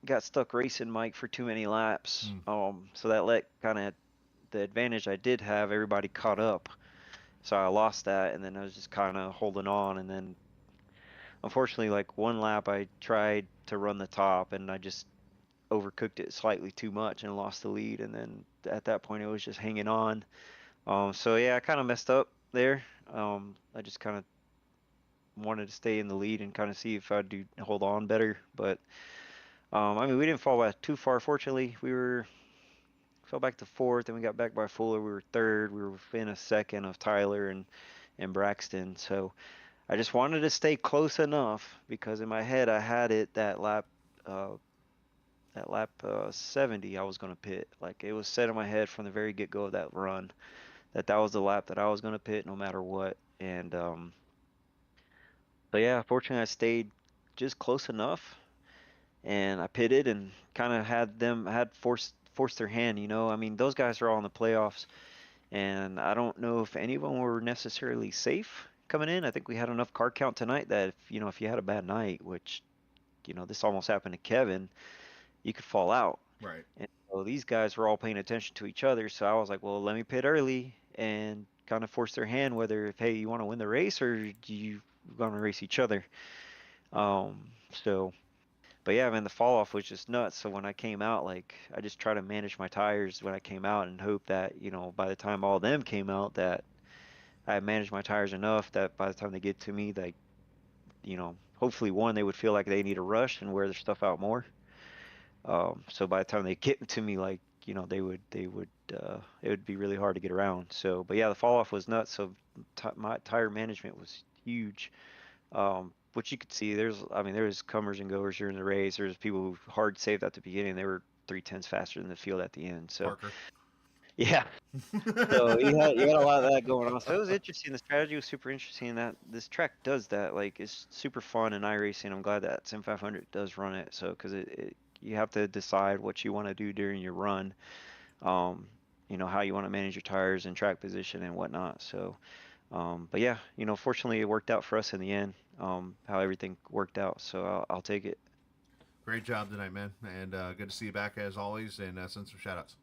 got stuck racing Mike for too many laps. So that let kind of the advantage I did have, everybody caught up. So I lost that, and then I was just kind of holding on, and then unfortunately, like one lap I tried to run the top and I just overcooked it slightly too much and lost the lead, and then at that point it was just hanging on. So yeah, I kind of messed up there. I just kind of wanted to stay in the lead and kind of see if I'd hold on better, but I mean, we didn't fall back too far. Fortunately, we fell back to fourth, and we got back by Fuller. We were third. We were within a second of Tyler and Braxton. So I just wanted to stay close enough because in my head I had it that lap 70 I was going to pit. Like it was set in my head from the very get-go of that run that was the lap that I was going to pit no matter what. And so yeah, fortunately I stayed just close enough. And I pitted and kind of had forced their hand, I mean, those guys are all in the playoffs, and I don't know if any of them were necessarily safe coming in. I think we had enough car count tonight that if you had a bad night, which, this almost happened to Kevin, you could fall out. Right. And so these guys were all paying attention to each other. So I was like, well, let me pit early and kind of force their hand, whether hey, you want to win the race or do you want to race each other? So But yeah, man, the fall off was just nuts. So when I came out, like I just try to manage my tires when I came out and hope that, you know, by the time all of them came out that I managed my tires enough that by the time they get to me, like, you know, hopefully one, they would feel like they need a rush and wear their stuff out more. So by the time they get to me, like, you know, it would be really hard to get around. So, but yeah, the fall off was nuts. So my tire management was huge. Which you could see, I mean, there's comers and goers during the race. There's people who hard saved at the beginning. They were 3/10 faster than the field at the end. So, Parker. yeah. So you had a lot of that going on. So it was interesting. The strategy was super interesting. That this track does that. Like it's super fun in iRacing. I'm glad that Sim500 does run it. So because you have to decide what you want to do during your run. You know how you want to manage your tires and track position and whatnot. So, but yeah, you know, fortunately it worked out for us in the end. How everything worked out. So I'll take it. Great job tonight, man, and good to see you back as always. And send some shout outs.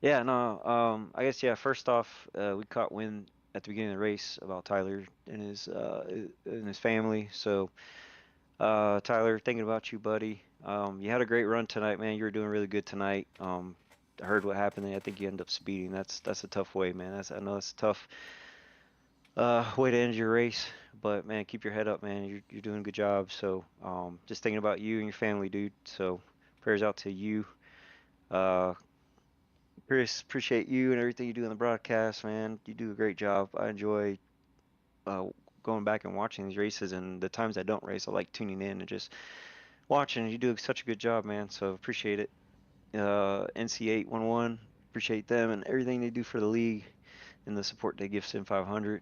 Yeah, no, I guess, yeah, first off, we caught wind at the beginning of the race about Tyler and his family. So, Tyler, thinking about you, buddy. You had a great run tonight, man. You were doing really good tonight. I heard what happened, and I think you ended up speeding. That's a tough way, man. I know that's a tough way to end your race, but man, keep your head up, man. You're doing a good job. So, just thinking about you and your family, dude. So, prayers out to you. Uh, Chris, appreciate you and everything you do in the broadcast, man. You do a great job. I enjoy uh, going back and watching these races, and the times I don't race, I like tuning in and just watching. You do such a good job, man. So appreciate it. NC811, appreciate them and everything they do for the league and the support they give Sim500.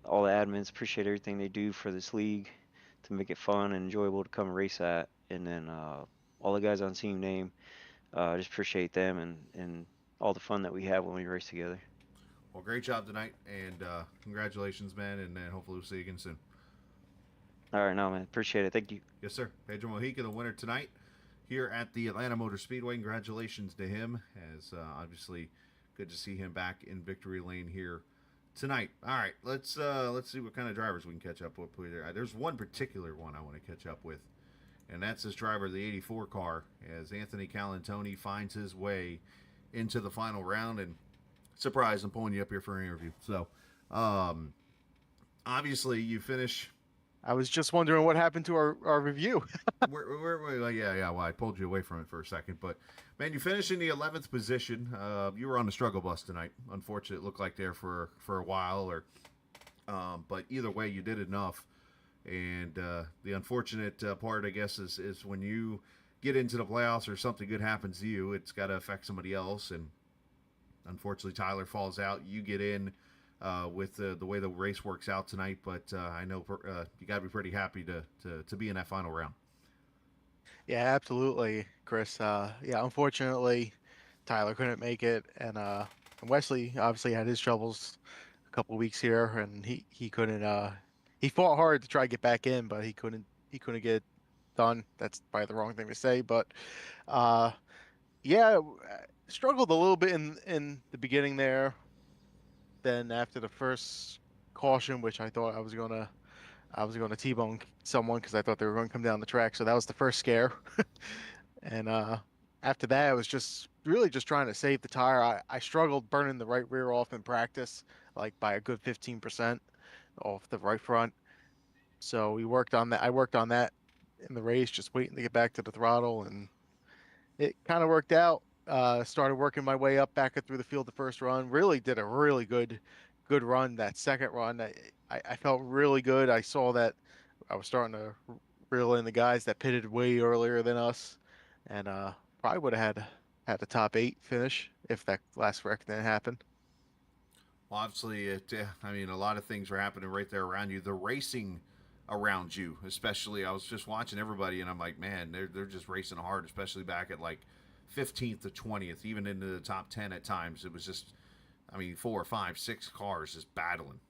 All the admins, appreciate everything they do for this league to make it fun and enjoyable to come and race at. And then all the guys on Team Name, just appreciate them and all the fun that we have when we race together. Well, great job tonight, and congratulations, man, and hopefully we'll see you again soon. All right, no, man. Appreciate it. Thank you. Yes, sir. Pedro Mojica, the winner tonight here at the Atlanta Motor Speedway. Congratulations to him, as obviously good to see him back in victory lane here tonight. All right, let's see what kind of drivers we can catch up with. There's one particular one I want to catch up with, and that's this driver of the 84 car, as Anthony Calantoni finds his way into the final round. And surprise, I'm pulling you up here for an interview. So, obviously, you finish. I was just wondering what happened to our review. Well, I pulled you away from it for a second. But, man, you finished in the 11th position. You were on the struggle bus tonight. Unfortunately, it looked like there for a while. But either way, you did enough. And the unfortunate part, I guess, is when you get into the playoffs or something good happens to you, it's got to affect somebody else. And unfortunately, Tyler falls out. You get in with the way the race works out tonight. But I know you got to be pretty happy to be in that final round. Yeah, absolutely, Chris. Yeah, unfortunately, Tyler couldn't make it, and Wesley obviously had his troubles a couple weeks here, and he couldn't. He fought hard to try to get back in, but he couldn't get it done. That's probably the wrong thing to say, but yeah, struggled a little bit in the beginning there. Then after the first caution, which I thought I was gonna T-bone someone because I thought they were going to come down the track, so that was the first scare. And after that, I was just really just trying to save the tire. I struggled burning the right rear off in practice, like by a good 15% off the right front. So we worked on that. I worked on that in the race, just waiting to get back to the throttle, and it kind of worked out. Started working my way up back through the field the first run. Really did a really good run that second run. I felt really good. I saw that I was starting to reel in the guys that pitted way earlier than us, and probably would have had a top 8 finish if that last wreck didn't happen. Well, obviously, a lot of things were happening right there around you. The racing around you, especially, I was just watching everybody, and I'm like, man, they're just racing hard, especially back at like 15th to 20th, even into the top 10 at times. It was just, 4, 5, 6 cars just battling.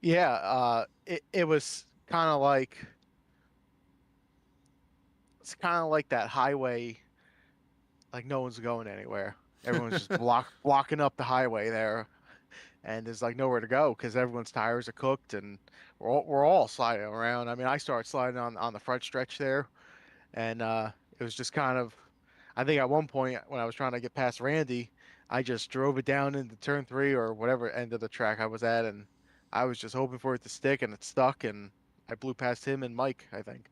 Yeah, it was kind of like that highway, like no one's going anywhere. Everyone's just blocking up the highway there, and there's like nowhere to go because everyone's tires are cooked, and we're all sliding around. I mean, I started sliding on the front stretch there, and it was just kind of, I think at one point when I was trying to get past Randy, I just drove it down into turn 3 or whatever end of the track I was at, and I was just hoping for it to stick, and it stuck, and I blew past him and Mike, I think.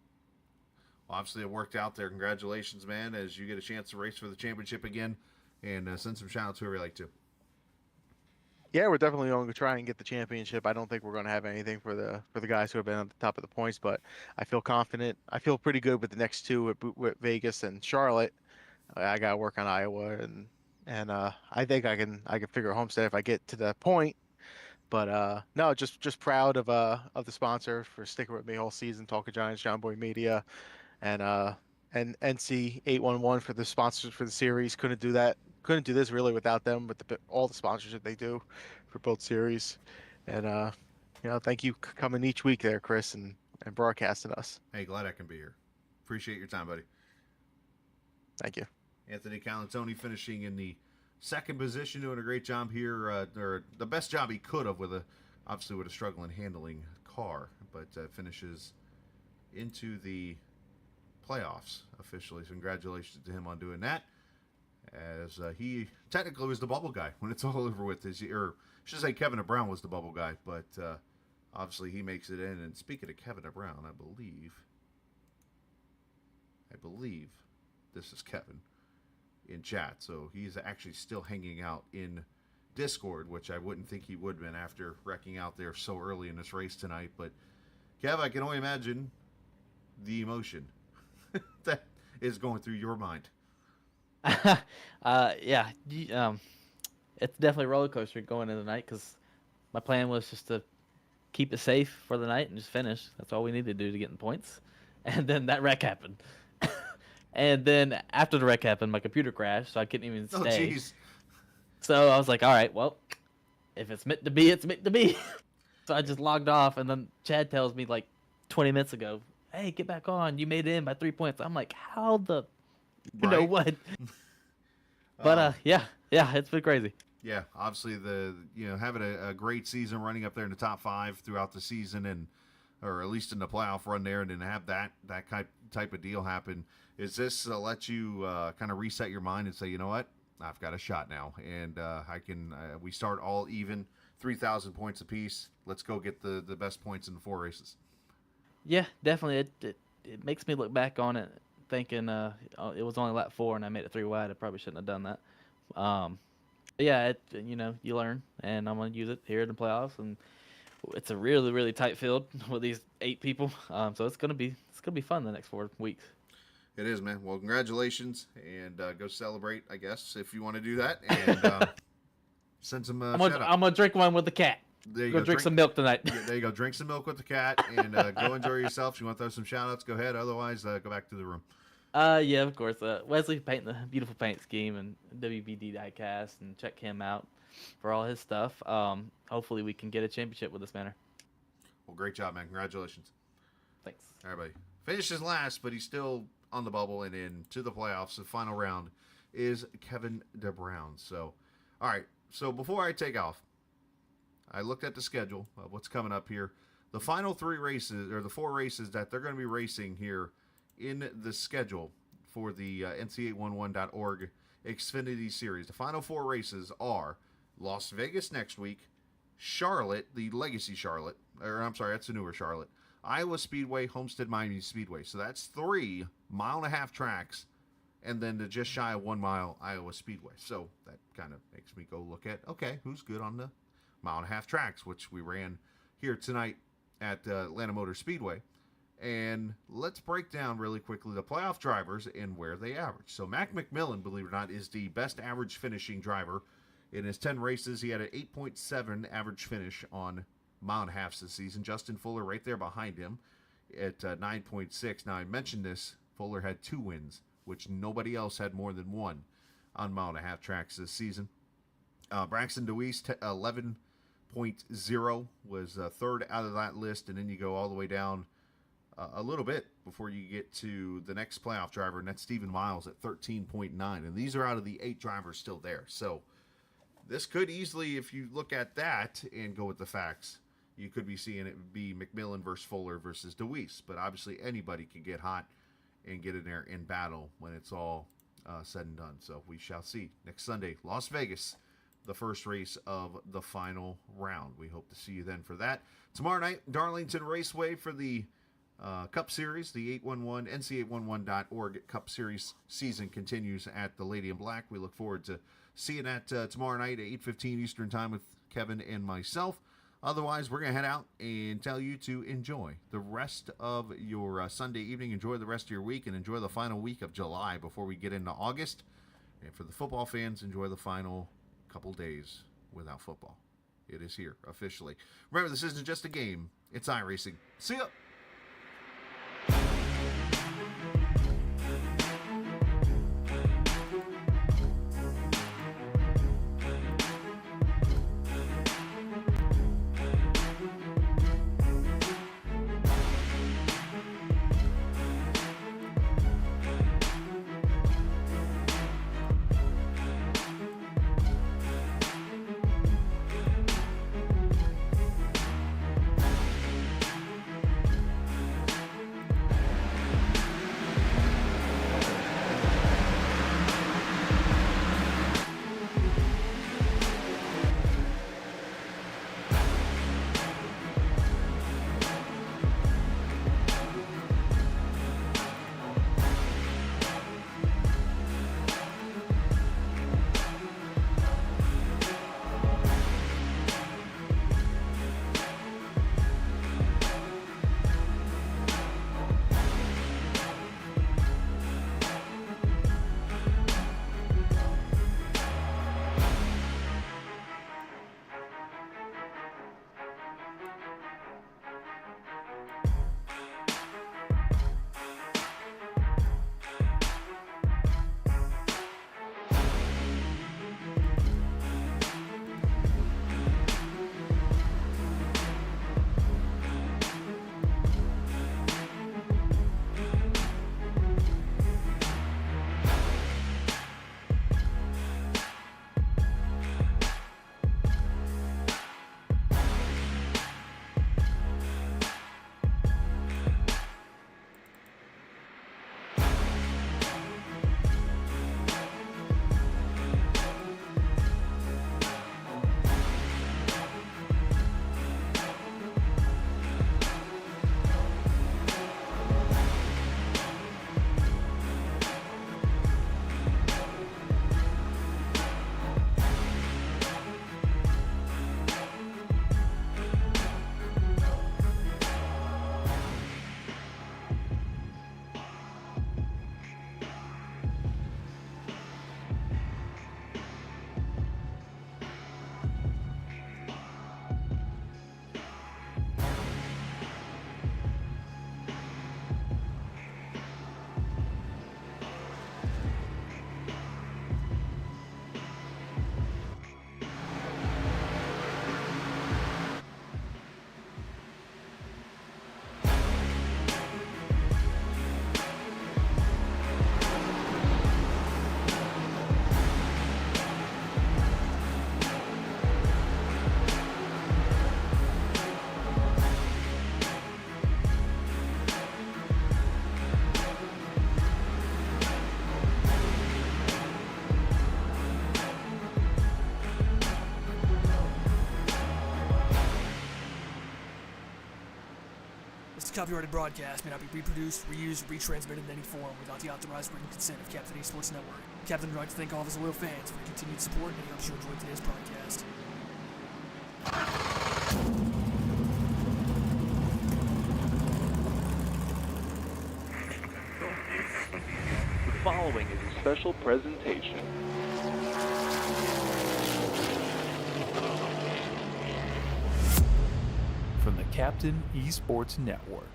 Well, obviously it worked out there. Congratulations, man, as you get a chance to race for the championship again, and send some shout outs whoever you like to. Yeah, we're definitely going to try and get the championship. I don't think we're going to have anything for the guys who have been on the top of the points, but I feel confident. I feel pretty good with the next two with Vegas and Charlotte. I got to work on Iowa, and I think I can figure Homestead if I get to that point. But no, just proud of the sponsor for sticking with me all season. Talking Giants, John Boy Media, and NC811 for the sponsors for the series. Couldn't do this really without them, with all the sponsorship they do for both series. And thank you coming each week there, Chris, and broadcasting us. Hey, glad I can be here. Appreciate your time, buddy. Thank you. Anthony Calazzoni finishing in the second position, doing a great job here, or the best job he could have obviously with a struggling handling car, but finishes into the playoffs officially. So congratulations to him on doing that, as he technically was the bubble guy when it's all over with. Or I should say Kevin Brown was the bubble guy, but obviously he makes it in. And speaking of Kevin Brown, I believe this is Kevin in chat, so he's actually still hanging out in Discord, which I wouldn't think he would have been after wrecking out there so early in this race tonight. But Kev, I can only imagine the emotion that is going through your mind. Yeah, it's definitely a roller coaster going into the night, because my plan was just to keep it safe for the night and just finish. That's all we needed to do to get in points. And then that wreck happened. And then after the wreck happened, my computer crashed, so I couldn't even stay. Oh, jeez. So I was like, all right, well, if it's meant to be, it's meant to be. So I just logged off, and then Chad tells me like 20 minutes ago, hey, get back on. You made it in by 3 points. I'm like, how the... You know what? But yeah, it's been crazy. Yeah, obviously having a great season, running up there in the top 5 throughout the season, or at least in the playoff run there, and then have that type of deal happen. Is this let you kind of reset your mind and say, you know what, I've got a shot now, and I can. We start all even, 3,000 points apiece. Let's go get the best points in the 4 races. Yeah, definitely. It makes me look back on it thinking it was only lap 4 and I made it 3 wide. I probably shouldn't have done that. But yeah, you learn, and I'm gonna use it here in the playoffs, and it's a really, really tight field with these 8 people. So it's gonna be fun the next 4 weeks. It is, man. Well, congratulations, and go celebrate, I guess, if you want to do that, and send some I'm gonna drink one with the cat. There you go. Drink some milk tonight. Yeah, there you go. Drink some milk with the cat, and go enjoy yourself. If you want to throw some shout-outs, go ahead. Otherwise, go back to the room. Yeah, of course. Wesley painting the beautiful paint scheme, and WBD Diecast, and check him out for all his stuff. Hopefully we can get a championship with this banner. Well, great job, man. Congratulations. Thanks. Everybody finishes last, but he's still on the bubble and into the playoffs. The final round is Kevin DeBrown. So, all right. So before I take off, I looked at the schedule of what's coming up here. The final 3 races, or the 4 races that they're going to be racing here in the schedule for the NC811.org Xfinity Series. The final 4 races are Las Vegas next week, Charlotte, the Legacy Charlotte, or I'm sorry, that's the newer Charlotte, Iowa Speedway, Homestead Miami Speedway. So that's 3 mile-and-a-half tracks, and then the just shy of 1 mile Iowa Speedway. So that kind of makes me go look at, okay, who's good on the mile-and-a-half tracks, which we ran here tonight at Atlanta Motor Speedway. And let's break down really quickly the playoff drivers and where they average. So Mac McMillan, believe it or not, is the best average finishing driver. In his 10 races, he had an 8.7 average finish on mile-and-a-halfs this season. Justin Fuller right there behind him at 9.6. Now, I mentioned this. Fuller had 2 wins, which nobody else had more than 1 on mile-and-a-half tracks this season. Braxton DeWeese, 11.0, was third out of that list. And then you go all the way down a little bit before you get to the next playoff driver, and that's Stephen Miles at 13.9. And these are out of the 8 drivers still there. So this could easily, if you look at that and go with the facts, you could be seeing it be McMillan versus Fuller versus DeWeese. But obviously anybody can get hot and get in there in battle when it's all said and done. So we shall see. Next Sunday, Las Vegas, the first race of the final round. We hope to see you then for that. Tomorrow night, Darlington Raceway for the Cup Series. The 811 NC811.org Cup Series season continues at the Lady in Black. We look forward to seeing that tomorrow night at 8:15 Eastern Time with Kevin and myself. Otherwise, we're going to head out and tell you to enjoy the rest of your Sunday evening. Enjoy the rest of your week and enjoy the final week of July before we get into August. And for the football fans, enjoy the final couple days without football. It is here officially. Remember, this isn't just a game. It's iRacing. See ya. Copyrighted broadcast may not be reproduced, reused, or retransmitted in any form without the authorized written consent of Captain Esports Network. Captain would like to thank all of his loyal fans for your continued support, and he hopes you enjoyed today's broadcast. The following is a special presentation. From the Captain Esports Network.